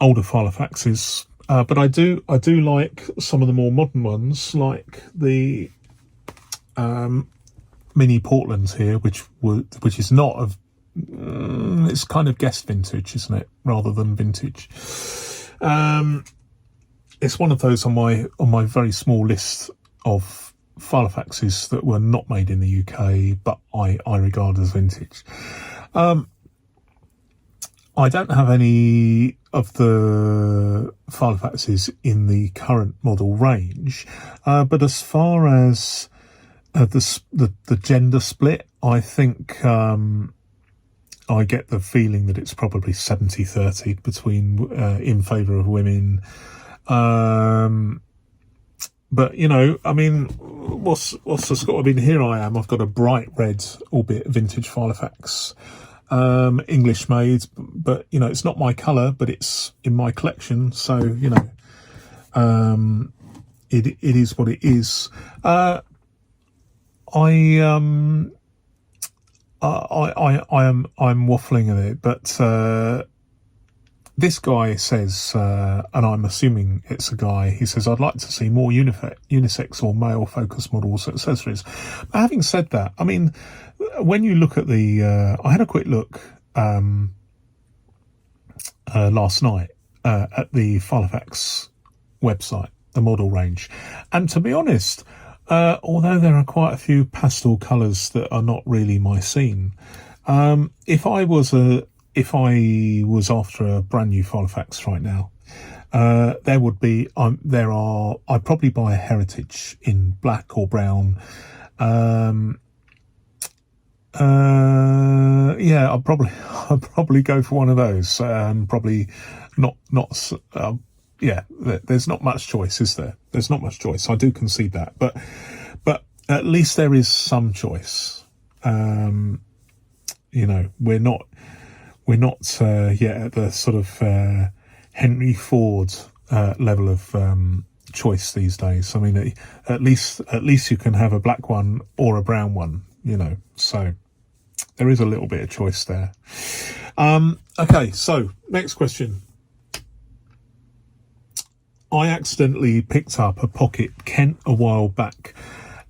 filofaxes, but I do like some of the more modern ones, like the mini Portlands here, which is not it's kind of guest vintage, isn't it, rather than vintage. It's one of those on my very small list of filofaxes that were not made in the UK, but I regard as vintage. I don't have any of the filofaxes in the current model range, but as far as the gender split, I think I get the feeling that it's probably 70-30 between in favour of women. But what's the score? Here I am. I've got a bright red, albeit vintage filofax, English made, but it's not my colour, but it's in my collection. So it is what it is. I'm waffling a bit, but this guy says, and I'm assuming it's a guy, he says, I'd like to see more unisex or male focus models and accessories. But having said that, when you look at I had a quick look last night at the filofax website, the model range, and to be honest, although there are quite a few pastel colours that are not really my scene, if I was after a brand new filofax right now, There would be, I'd probably buy a Heritage in black or brown. Yeah, I'd probably go for one of those. Probably not. Yeah, there's not much choice, is there? There's not much choice. I do concede that, but at least there is some choice. We're not yet at the sort of Henry Ford level of choice these days. I mean, at least you can have a black one or a brown one. So there is a little bit of choice there. Okay, so next question. I accidentally picked up a pocket Kent a while back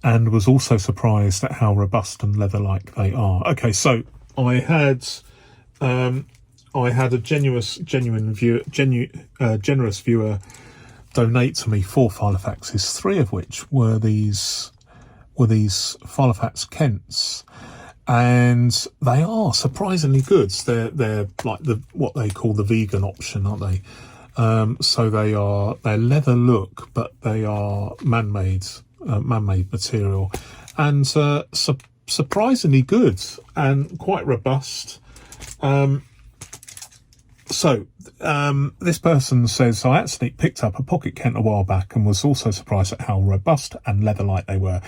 and was also surprised at how robust and leather-like they are. Okay, so I had a generous viewer donate to me 4 filofaxes, 3 of which were these filofax Kents, and they are surprisingly good. They're like what they call the vegan option, aren't they? So they're leather look, but they are man-made material, and surprisingly good and quite robust. This person says, I actually picked up a pocket Kent a while back and was also surprised at how robust and leather-like they were.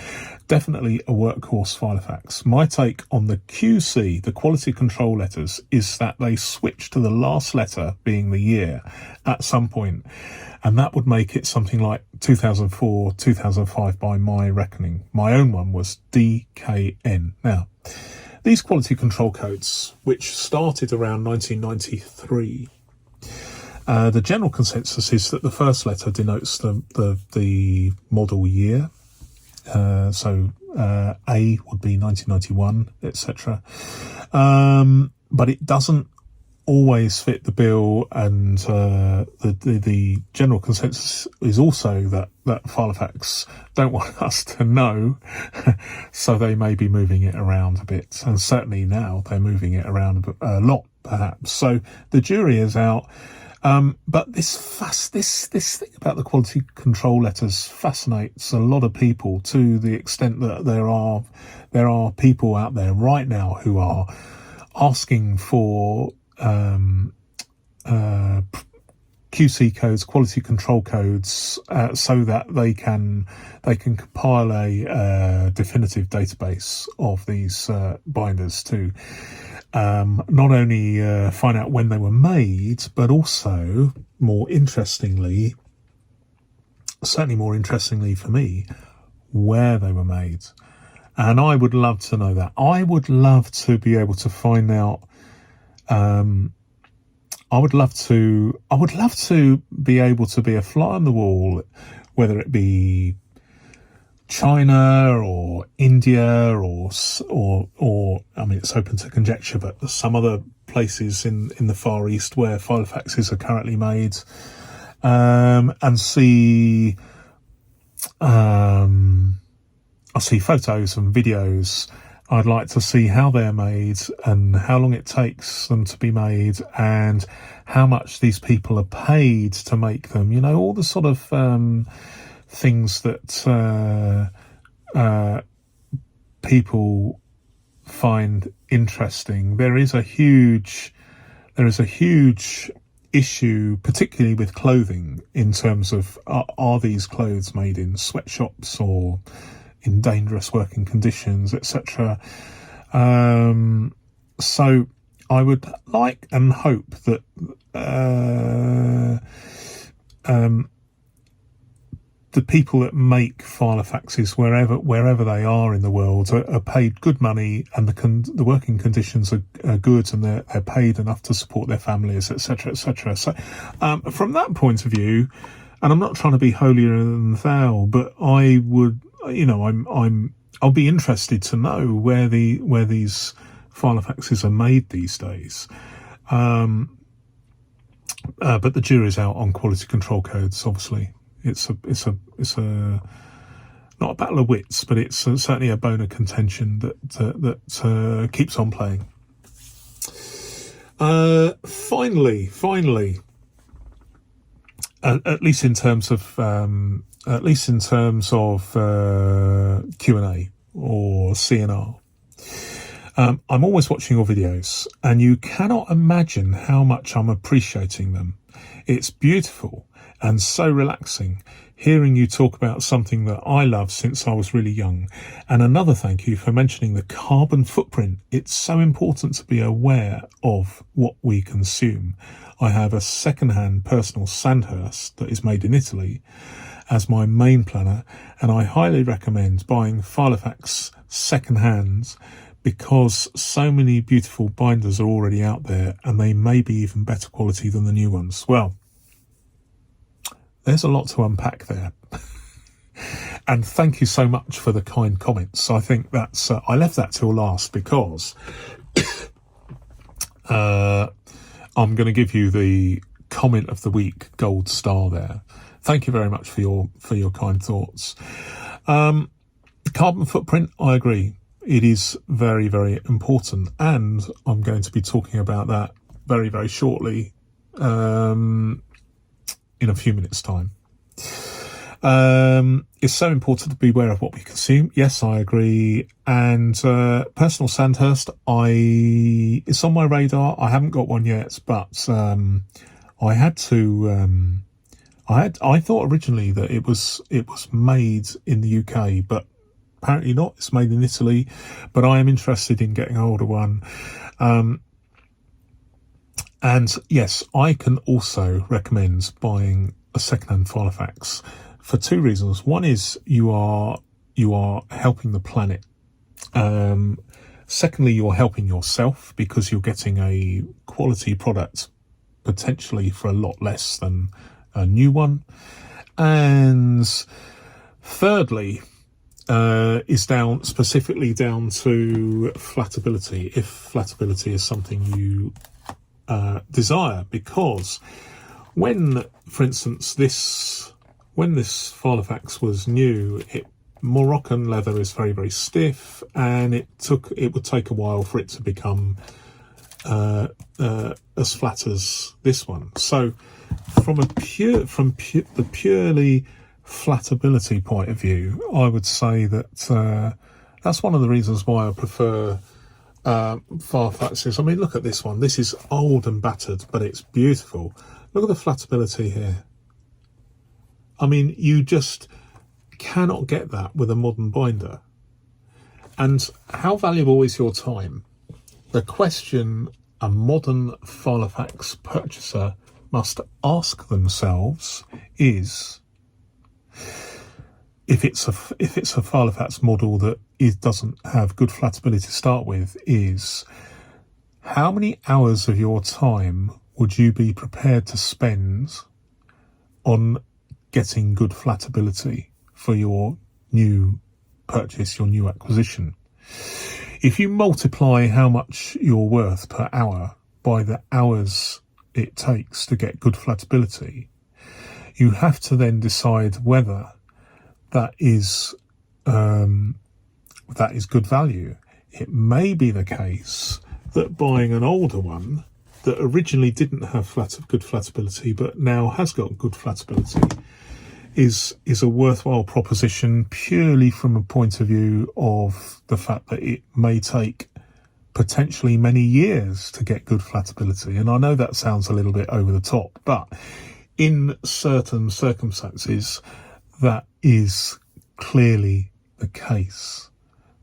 Definitely a workhorse filofax. My take on the QC, the quality control letters, is that they switch to the last letter, being the year, at some point, and that would make it something like 2004, 2005 by my reckoning. My own one was DKN. Now, these quality control codes, which started around 1993, the general consensus is that the first letter denotes the model year. So A would be 1991, etc. But it doesn't always fit the bill, and the general consensus is also that filofax don't want us to know, so they may be moving it around a bit, and certainly now they're moving it around a lot, perhaps. So the jury is out. But this thing about the quality control letters fascinates a lot of people, to the extent that there are people out there right now who are asking for QC codes, quality control codes, so that they can compile a definitive database of these binders to not only find out when they were made, but also, certainly more interestingly for me, where they were made. And I would love to know that. I would love to be able to find out. I would love to be able to be a fly on the wall, whether it be China or India or I mean, it's open to conjecture, but some other places in the Far East where filofaxes are currently made, and see I see photos and videos. I'd like to see how they're made and how long it takes them to be made, and how much these people are paid to make them. All the sort of things that people find interesting. There is a huge issue, particularly with clothing, in terms of are these clothes made in sweatshops or in dangerous working conditions, etc. So I would like and hope that the people that make filofaxes, wherever they are in the world, are paid good money, and the working conditions are good, and they're paid enough to support their families, etc., etc. So from that point of view, and I'm not trying to be holier than thou, but I would, I'll be interested to know where these filofaxes are made these days. But the jury's out on quality control codes. Obviously, it's a not a battle of wits, but it's certainly a bone of contention that keeps on playing. Finally, at least in terms of Q&A or CNR. I'm always watching your videos, and you cannot imagine how much I'm appreciating them. It's beautiful and so relaxing hearing you talk about something that I love since I was really young. And another thank you for mentioning the carbon footprint. It's so important to be aware of what we consume. I have a second-hand personal Sandhurst that is made in Italy as my main planner, and I highly recommend buying filofax second-hand because so many beautiful binders are already out there, and they may be even better quality than the new ones. Well, there's a lot to unpack there. And thank you so much for the kind comments. I think that's I left that till last because I'm going to give you the comment of the week gold star there. Thank you very much for your kind thoughts. Carbon footprint, I agree. It is very, very important, and I'm going to be talking about that very, very shortly in a few minutes' time. It's so important to be aware of what we consume. Yes, I agree. And personal Sandhurst, it's on my radar. I haven't got one yet, but I had to. I thought originally that it was made in the UK, but apparently not. It's made in Italy. But I am interested in getting an older one. And yes, I can also recommend buying a second-hand filofax for two reasons. One is you are helping the planet. Secondly, you're helping yourself because you're getting a quality product potentially for a lot less than a new one. And thirdly, is specifically down to flatability, if flatability is something you desire, because when, for instance, when this filofax was new, Moroccan leather is very, very stiff, and it would take a while for it to become as flat as this one. So from the purely flatability point of view, I would say that that's one of the reasons why I prefer filofaxes. I mean, look at this one. This is old and battered, but it's beautiful. Look at the flatability here. I mean, you just cannot get that with a modern binder. And how valuable is your time? The question a modern filofax purchaser must ask themselves is, if it's a filofax model that doesn't have good flatability to start with, is how many hours of your time would you be prepared to spend on getting good flatability for your new purchase, your new acquisition? If you multiply how much you're worth per hour by the hours it takes to get good flatability, you have to then decide whether that is good value. It may be the case that buying an older one that originally didn't have good flatability but now has got good flatability is a worthwhile proposition, purely from a point of view of the fact that it may take potentially many years to get good flatability. And I know that sounds a little bit over the top, but in certain circumstances that is clearly the case.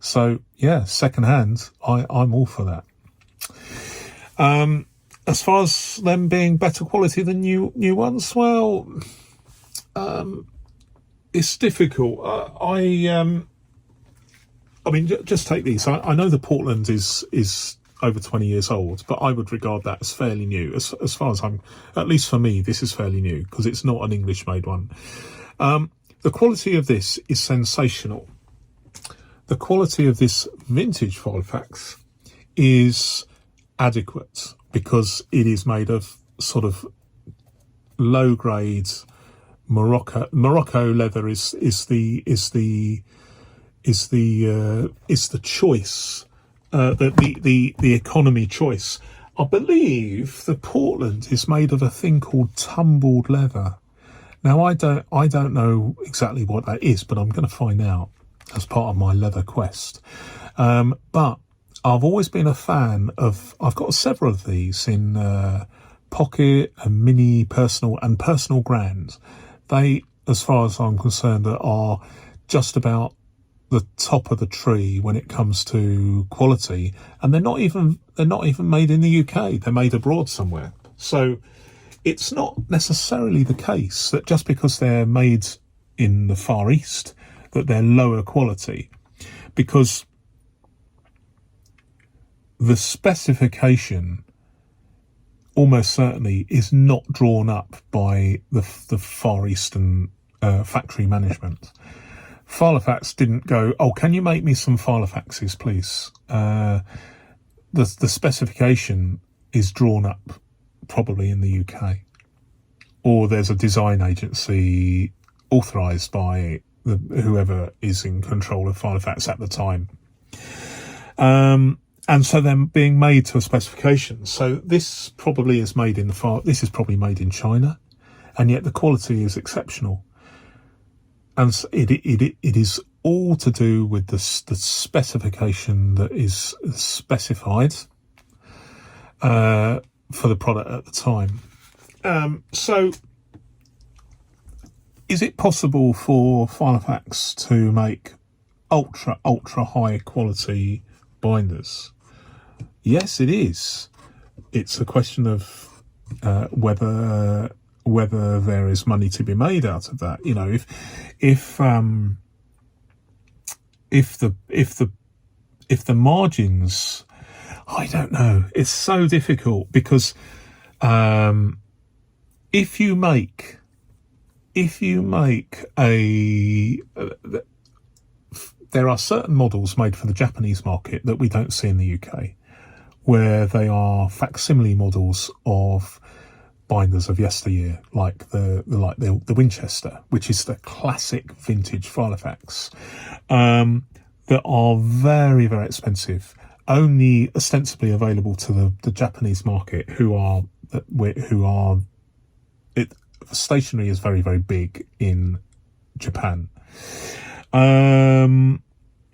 So yeah, secondhand, I'm all for that. As far as them being better quality than new ones, well, it's difficult. I mean, just take these. I know the Portland is over 20 years old, but I would regard that as fairly new. As far as at least for me, this is fairly new because it's not an English-made one. The quality of this is sensational. The quality of this vintage filofax is adequate because it is made of sort of low-grade Morocco leather is the choice, the economy choice. I believe the Portland is made of a thing called tumbled leather, Now, I don't know exactly what that is, but I'm going to find out as part of my leather quest. But I've always been a fan of, I've got several of these in pocket and mini, personal and personal grand. They, as far as I'm concerned, are just about the top of the tree when it comes to quality, and they're not even made in the UK. They're made abroad somewhere. So it's not necessarily the case that just because they're made in the Far East that they're lower quality, because the specification almost certainly is not drawn up by the Far Eastern factory management. Filo-fax didn't go, oh, can you make me some filo-faxes, please? The specification is drawn up probably in the UK, or there's a design agency authorised by whoever is in control of filo-fax at the time. And so they're being made to a specification. So this probably is made in this is probably made in China, and yet the quality is exceptional. And it is all to do with the specification that is specified for the product at the time. So is it possible for Filofax to make ultra high quality binders? Yes, it is. It's a question of whether there is money to be made out of that. You know, if the margins, I don't know. It's so difficult because if you make there are certain models made for the Japanese market that we don't see in the UK, where they are facsimile models of binders of yesteryear, like the Winchester, which is the classic vintage Filofax, that are very, very expensive, only ostensibly available to the Japanese market, stationery is very, very big in Japan.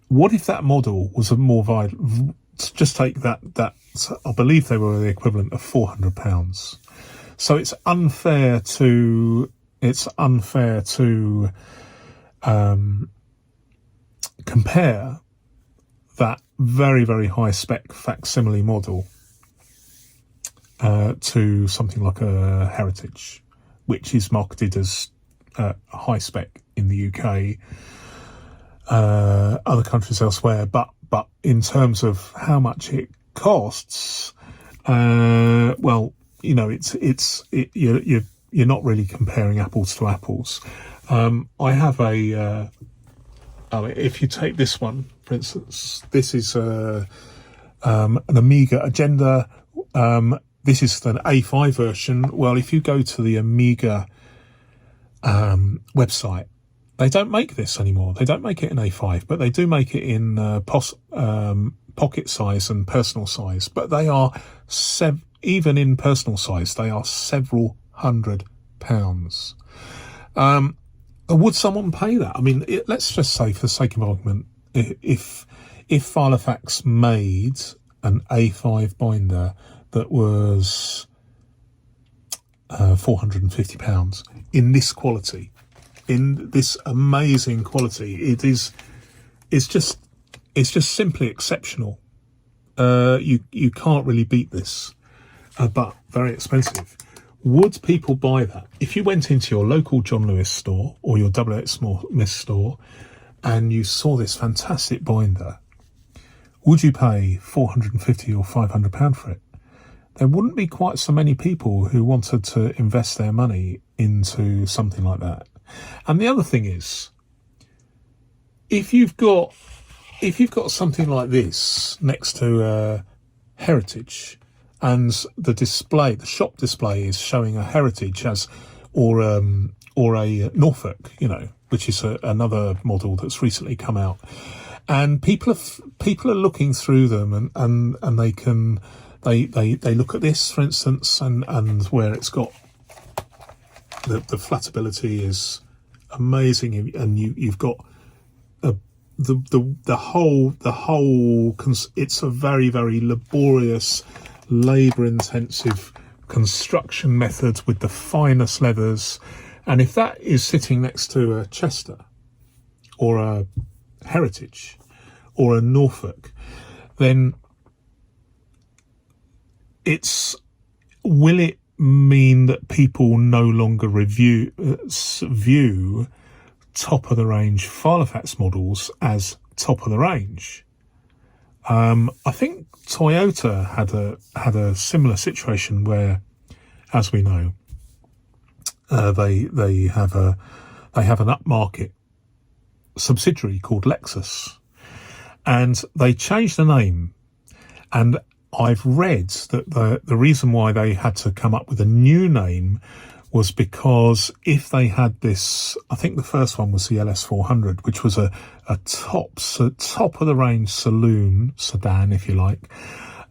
What if that model was a more viable? Just take that. I believe they were the equivalent of £400. So it's unfair to compare that very, very high spec facsimile model to something like a Heritage, which is marketed as high spec in the UK, other countries elsewhere, but in terms of how much it costs, well, you know, you're not really comparing apples to apples. I have if you take this one, for instance, this is an Amiga Agenda. This is an A5 version. Well, if you go to the Amiga website, they don't make this anymore. They don't make it in A5, but they do make it in pocket size and personal size. But they are even in personal size, they are several £100s. Would someone pay that? I mean, let's just say, for the sake of argument, if Filofax made an A5 binder that was £450 in this quality, in this amazing quality, it's just simply exceptional. You can't really beat this, but very expensive. Would people buy that? If you went into your local John Lewis store or your WH Smith store and you saw this fantastic binder, would you pay £450 or £500 for it? There wouldn't be quite so many people who wanted to invest their money into something like that. And the other thing is, if you've got something like this next to Heritage, and the shop display is showing a Heritage or a Norfolk, you know, which is another model that's recently come out, and people are looking through them, and they look at this, for instance, and where it's got the flatability is amazing, and you've got the whole it's a very, very laborious, labour intensive construction method with the finest leathers. And if that is sitting next to a Chester or a Heritage or a Norfolk, then will it mean that people no longer view top of the range filofax models as top of the range? I think Toyota had a similar situation where, as we know, they have an upmarket subsidiary called Lexus, and they changed the name. And I've read that the reason why they had to come up with a new name was because if they had this, I think the first one was the LS400, which was a top of the range sedan, if you like,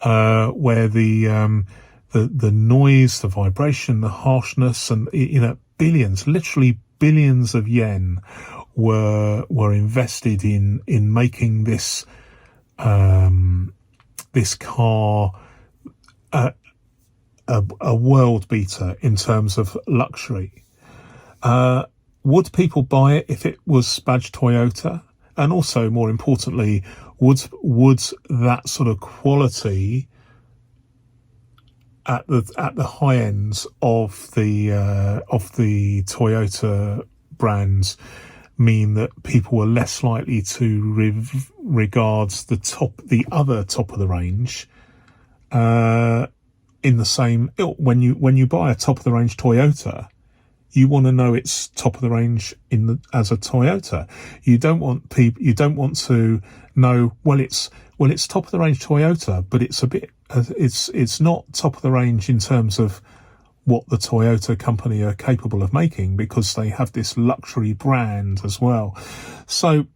where the noise, the vibration, the harshness, and literally billions of yen were invested in making this car a world beater in terms of luxury. Would people buy it if it was badged Toyota? And also, more importantly, would that sort of quality at the high ends of the Toyota brands mean that people were less likely to regard the other top of the range in the same ilk? When you buy a top of the range Toyota, you want to know it's top of the range as a Toyota. You don't want to know, it's top of the range Toyota, but it's not top of the range in terms of what the Toyota company are capable of making, because they have this luxury brand as well. So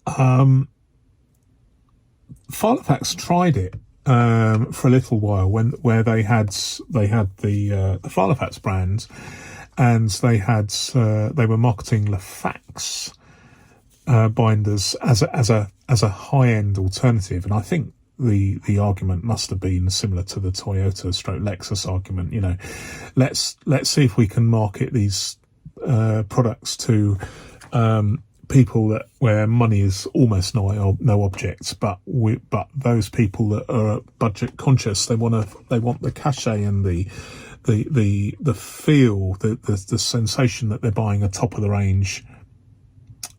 filofax tried it for a little while where they had the filofax brand, and they were marketing the fax binders as a high end alternative. And I think the argument must have been similar to the Toyota / Lexus argument. Let's see if we can market these products to people where money is almost no object, but those people that are budget conscious, they want the cachet and the feel, the sensation that they're buying a top of the range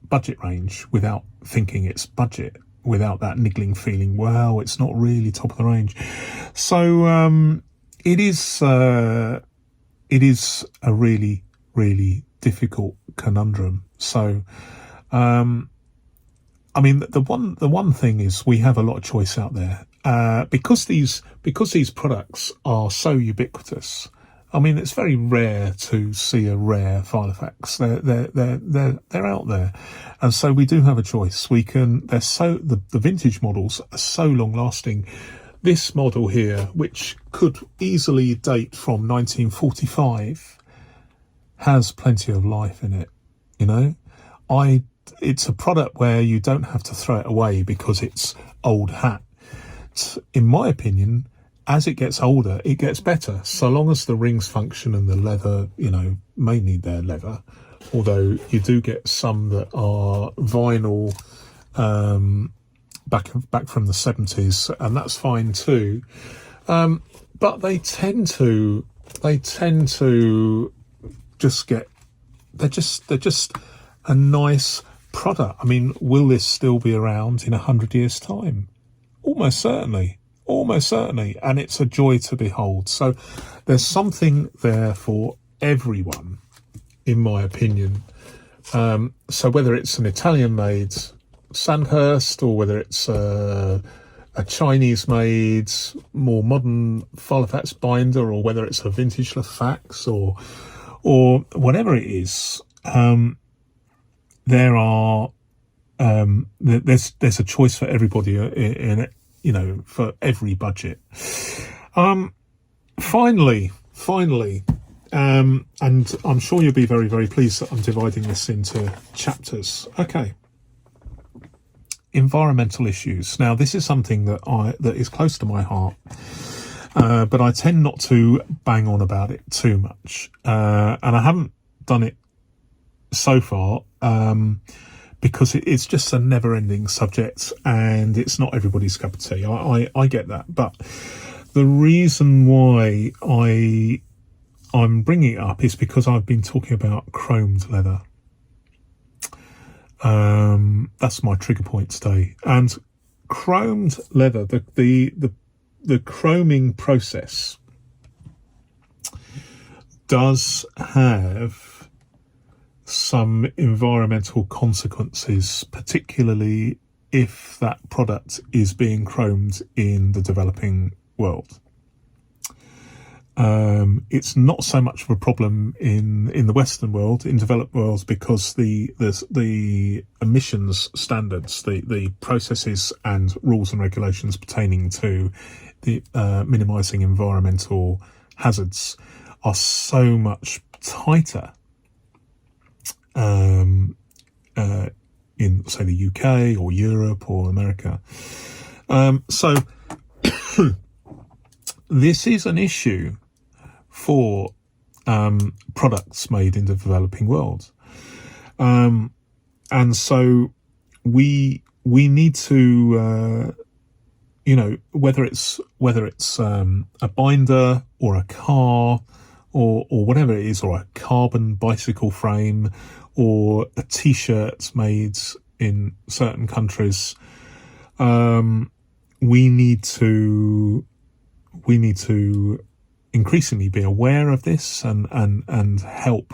budget range without thinking it's budget, without that niggling feeling, well, it's not really top of the range. So it is a really, really difficult conundrum. So the one thing is, we have a lot of choice out there, because these products are so ubiquitous. I mean, it's very rare to see a rare filofax. They're out there, and so we do have a choice. The vintage models are so long lasting. This model here, which could easily date from 1945, has plenty of life in it. It's a product where you don't have to throw it away because it's old hat. In my opinion, as it gets older, it gets better, so long as the rings function and the leather, mainly they're leather, although you do get some that are vinyl back from the 70s, and that's fine too. But they tend to just get, they're just a nice product. I mean, will this still be around in 100 years' time? Almost certainly, and it's a joy to behold. So there's something there for everyone, in my opinion. So whether it's an Italian-made Sandhurst, or whether it's a Chinese-made, more modern filofax binder, or whether it's a vintage fax, or whatever it is, there's a choice for everybody in it, for every budget. Finally, and I'm sure you'll be very, very pleased that I'm dividing this into chapters. Okay. Environmental issues. Now, this is something that is close to my heart, but I tend not to bang on about it too much, and I haven't done it so far because it's just a never-ending subject, and it's not everybody's cup of tea. I get that, but the reason why I'm bringing it up is because I've been talking about chromed leather. That's my trigger point today. And chromed leather, the chroming process does have some environmental consequences, particularly if that product is being chromed in the developing world. It's not so much of a problem in the Western world, in developed worlds, because the emissions standards, the processes and rules and regulations pertaining to the minimising environmental hazards are so much tighter in, say, the UK or Europe or America. So this is an issue for products made in the developing world, and so we need to, whether it's a binder or a car or whatever it is, or a carbon bicycle frame or a t-shirt made in certain countries, we need to increasingly be aware of this and help.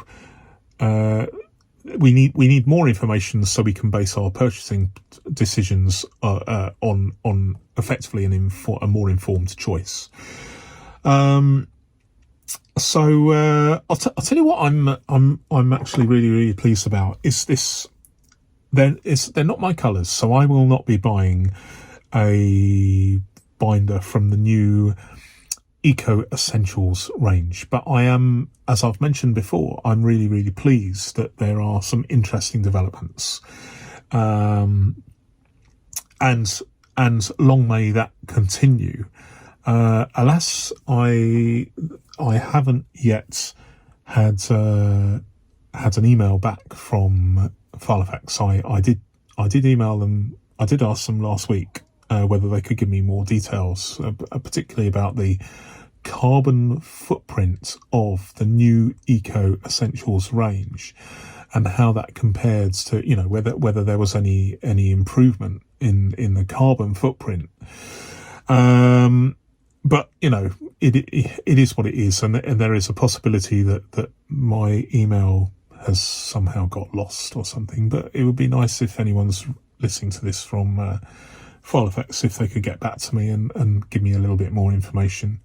We need more information so we can base our purchasing decisions on effectively a more informed choice. So I'll tell you what I'm actually really, really pleased about is this. They're not my colours, so I will not be buying a binder from the new Eco Essentials range, but I am, as I've mentioned before, I'm really, really pleased that there are some interesting developments, and long may that continue. Alas, I haven't yet had an email back from filofax. I did email them. I did ask them last week whether they could give me more details, particularly about the carbon footprint of the new Eco Essentials range and how that compared to, whether there was any improvement in the carbon footprint. But it is what it is, and there is a possibility that my email has somehow got lost or something. But it would be nice if anyone's listening to this from filofax, if they could get back to me and give me a little bit more information.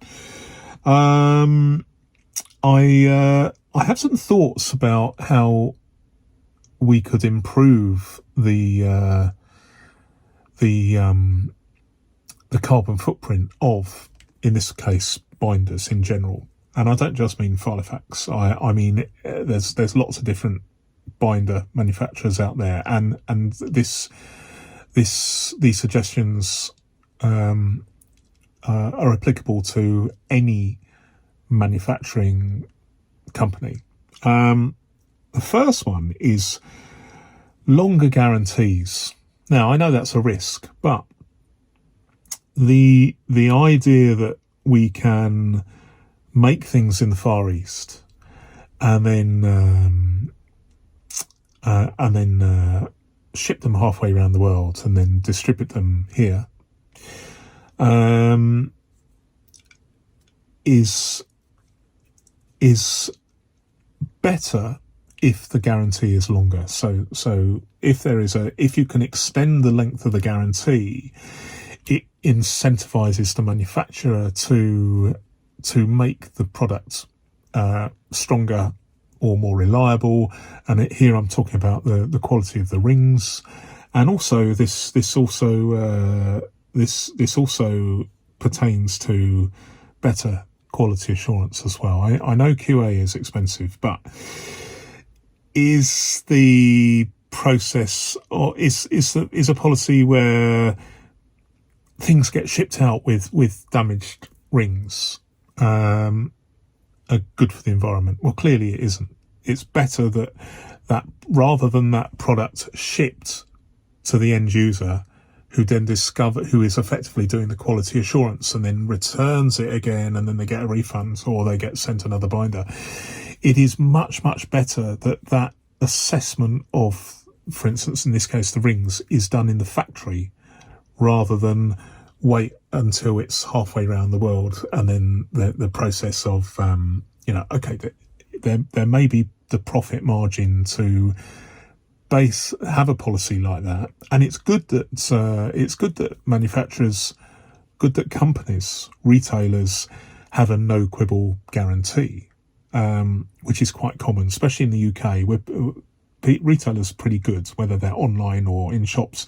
I have some thoughts about how we could improve the carbon footprint of, in this case, binders in general. And I don't just mean filofax. I mean there's lots of different binder manufacturers out there, and these suggestions are applicable to any manufacturing company. The first one is longer guarantees. Now, I know that's a risk, but the idea that we can make things in the Far East and then ship them halfway around the world and then distribute them here is better if the guarantee is longer. So if you can extend the length of the guarantee, it incentivizes the manufacturer to make the product stronger or more reliable. And here I'm talking about the quality of the rings, and also this also pertains to better quality assurance as well. I know QA is expensive, but is the process, or is a policy where things get shipped out with damaged rings are good for the environment? Well, clearly it isn't. It's better that rather than that product shipped to the end user, who is effectively doing the quality assurance and then returns it again, and then they get a refund or they get sent another binder. It is much, much better that assessment of, for instance, in this case, the rings, is done in the factory rather than wait until it's halfway around the world and then the process of, okay, there may be the profit margin to have a policy like that, and it's good that manufacturers, good that companies, retailers have a no quibble guarantee, which is quite common, especially in the UK, where retailers are pretty good, whether they're online or in shops.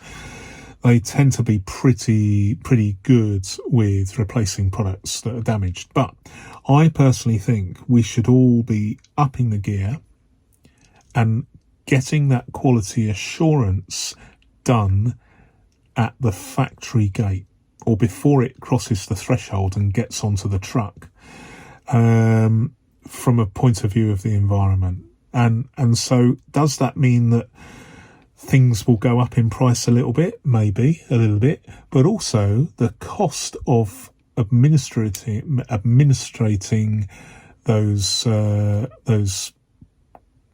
They tend to be pretty good with replacing products that are damaged. But I personally think we should all be upping the gear and getting that quality assurance done at the factory gate, or before it crosses the threshold and gets onto the truck, from a point of view of the environment. And so does that mean that things will go up in price a little bit? Maybe a little bit, but also the cost of administrating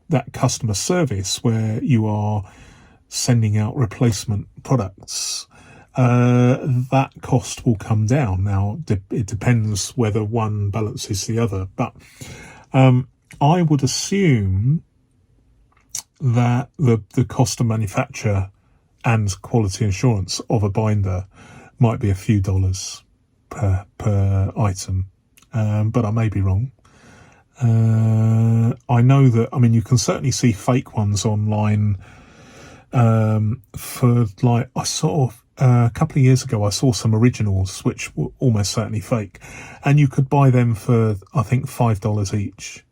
that customer service where you are sending out replacement products, that cost will come down. Now, it depends whether one balances the other, but I would assume that the cost of manufacture and quality assurance of a binder might be a few dollars per item, but I may be wrong. I know that, you can certainly see fake ones online, for, like, I saw a couple of years ago, I saw some originals which were almost certainly fake, and you could buy them for, I think, $5 each.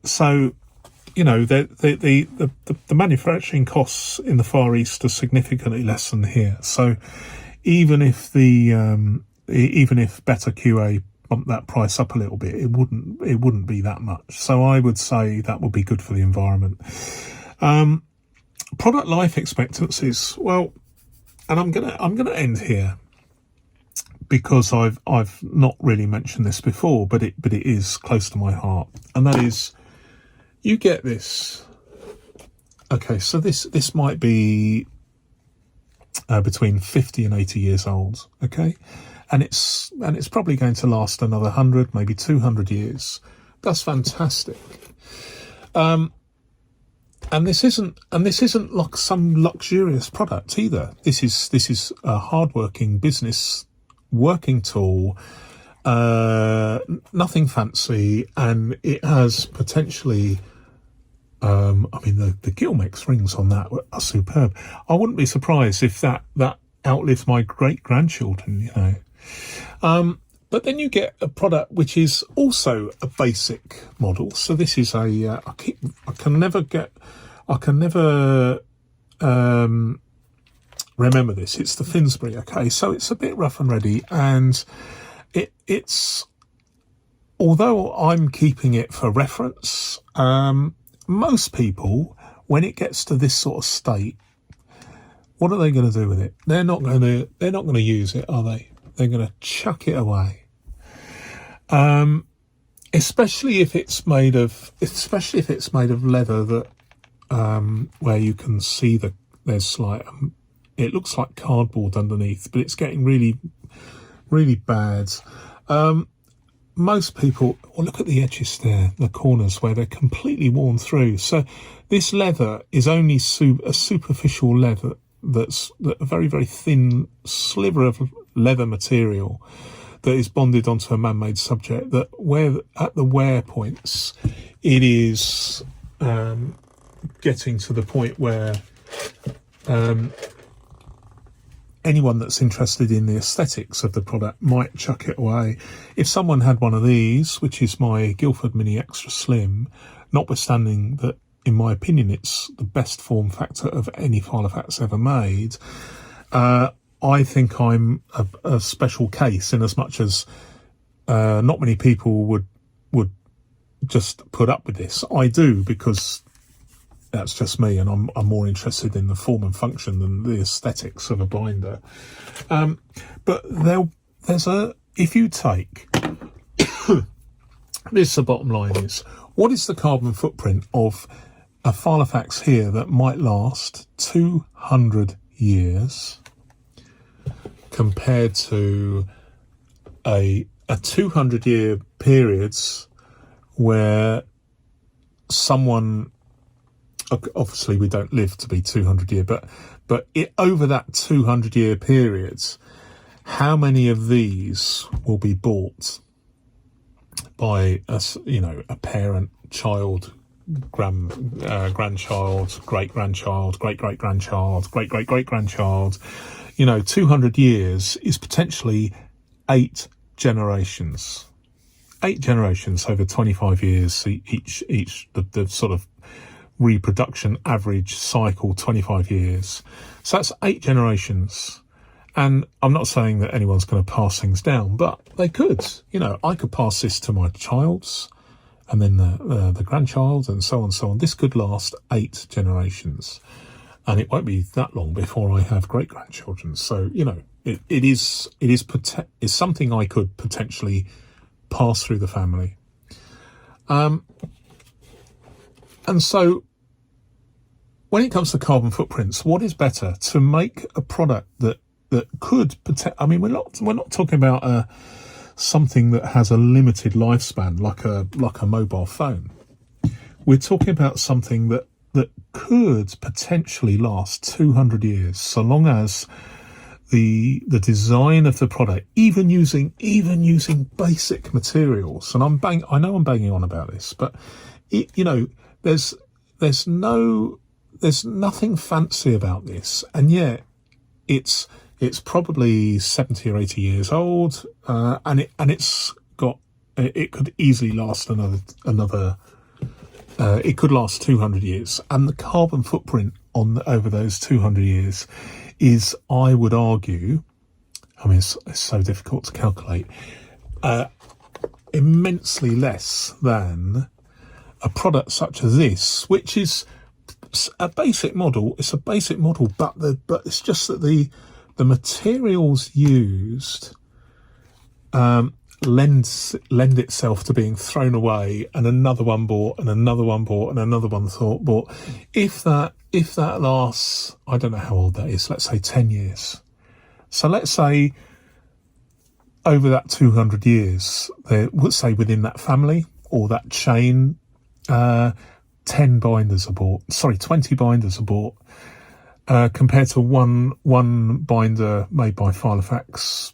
So, the manufacturing costs in the Far East are significantly less than here. So even if better QA bump that price up a little bit, it wouldn't be that much. So I would say that would be good for the environment. Product life expectancies. Well, and I'm gonna end here because I've not really mentioned this before, but it is close to my heart, and that is, you get this. Okay, so this might be between 50 and 80 years old. Okay. And it's probably going to last another 100, maybe 200 years. That's fantastic. And this isn't like some luxurious product either. This is a hardworking business working tool, nothing fancy, and it has potentially. The Gilmex rings on that are superb. I wouldn't be surprised if that outlives my great grandchildren. But then you get a product which is also a basic model. So this is I can never remember this. It's the Finsbury. Okay, so it's a bit rough and ready, and it's although I'm keeping it for reference. Most people, when it gets to this sort of state, what are they going to do with it? They're not going to use it, are they? They're going to chuck it away. Especially if it's made of leather that, where you can see there's like, it looks like cardboard underneath, but it's getting really, really bad. Most people, look at the edges there, the corners where they're completely worn through. So this leather is only a superficial leather, that's a very, very thin sliver of leather material that is bonded onto a man-made subject, that where at the wear points it is getting to the point where anyone that's interested in the aesthetics of the product might chuck it away. If someone had one of these, which is my Guildford Mini Extra Slim, notwithstanding that, in my opinion, it's the best form factor of any filofax ever made, I think I'm a special case, in as much as not many people would just put up with this. I do, because that's just me, and I'm more interested in the form and function than the aesthetics of a binder. But there's if you take this, the bottom line is, what is the carbon footprint of a filofax here that might last 200 years compared to a 200-year periods where someone, obviously we don't live to be 200 years, but over that 200-year periods, how many of these will be bought by a parent, child, grandchild, great-grandchild, great-great-grandchild, great-great-great-grandchild? 200 years is potentially 8 generations. 8 generations over 25 years each, the sort of reproduction average cycle, 25 years. So that's 8 generations. And I'm not saying that anyone's going to pass things down, but they could. I could pass this to my child's, and then the grandchild, and so on and so on. This could last 8 generations, and it won't be that long before I have great grandchildren. So it is something I could potentially pass through the family. And so when it comes to carbon footprints, what is better to make a product that could we're not talking about something that has a limited lifespan like a mobile phone. We're talking about something that could potentially last 200 years, so long as the design of the product, even using basic materials. And I know I'm banging on about this, but there's nothing fancy about this, and yet it's probably 70 or 80 years old, and it could easily last another. It could last 200 years, and the carbon footprint over those 200 years is, I would argue, it's so difficult to calculate, immensely less than a product such as this, which is a basic model. It's a basic model, but it's just that the materials used lend itself to being thrown away, and another one bought, and another one bought, and another one bought. If that lasts, I don't know how old that is, let's say 10 years. So let's say over that 200 years, let's say within that family or that chain, 20 binders are bought, compared to one binder made by filofax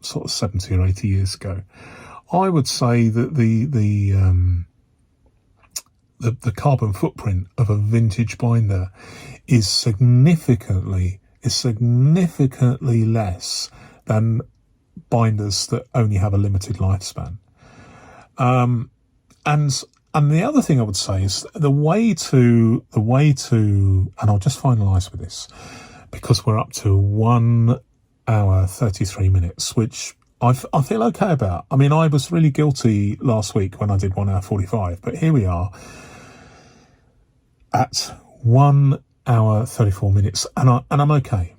sort of 70 or 80 years ago. I would say that the carbon footprint of a vintage binder is significantly less than binders that only have a limited lifespan. And the other thing I would say is the way to, and I'll just finalise with this, because we're up to 1 hour 33 minutes, which I feel okay about. I was really guilty last week when I did 1 hour 45, but here we are at 1 hour 34 minutes, and I'm okay.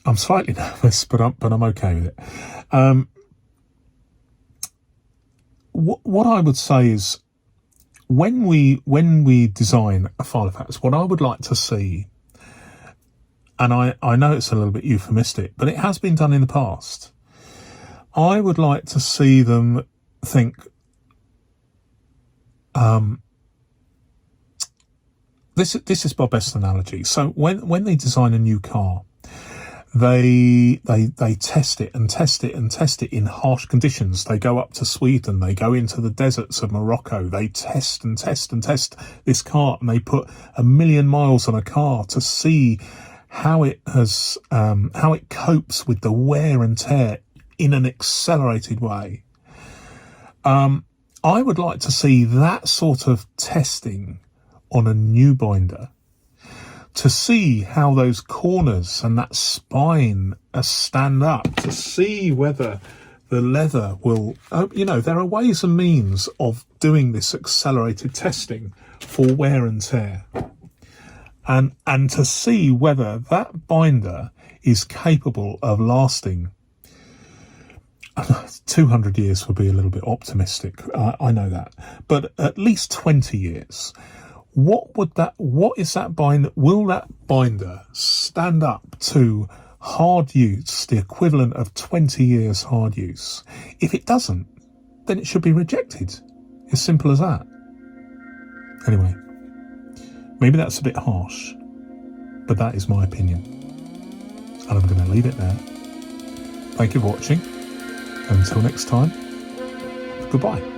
I'm slightly nervous, but I'm okay with it. What I would say is, when we design a filofax, what I would like to see, and I know it's a little bit euphemistic, but it has been done in the past. I would like to see them think, this is my best analogy. So when they design a new car, they test it and test it and test it in harsh conditions. They go up to Sweden, they go into the deserts of Morocco, they test and test and test this car, and they put 1 million miles on a car to see how it copes with the wear and tear in an accelerated way. I would like to see that sort of testing on a new binder, to see how those corners and that spine stand up, to see whether the leather will, there are ways and means of doing this accelerated testing for wear and tear. And to see whether that binder is capable of lasting 200 years would be a little bit optimistic. I know that, but at least 20 years. What is that binder? Will that binder stand up to hard use, the equivalent of 20 years hard use? If it doesn't, then it should be rejected. As simple as that. Anyway, maybe that's a bit harsh, but that is my opinion. And I'm going to leave it there. Thank you for watching. Until next time, goodbye.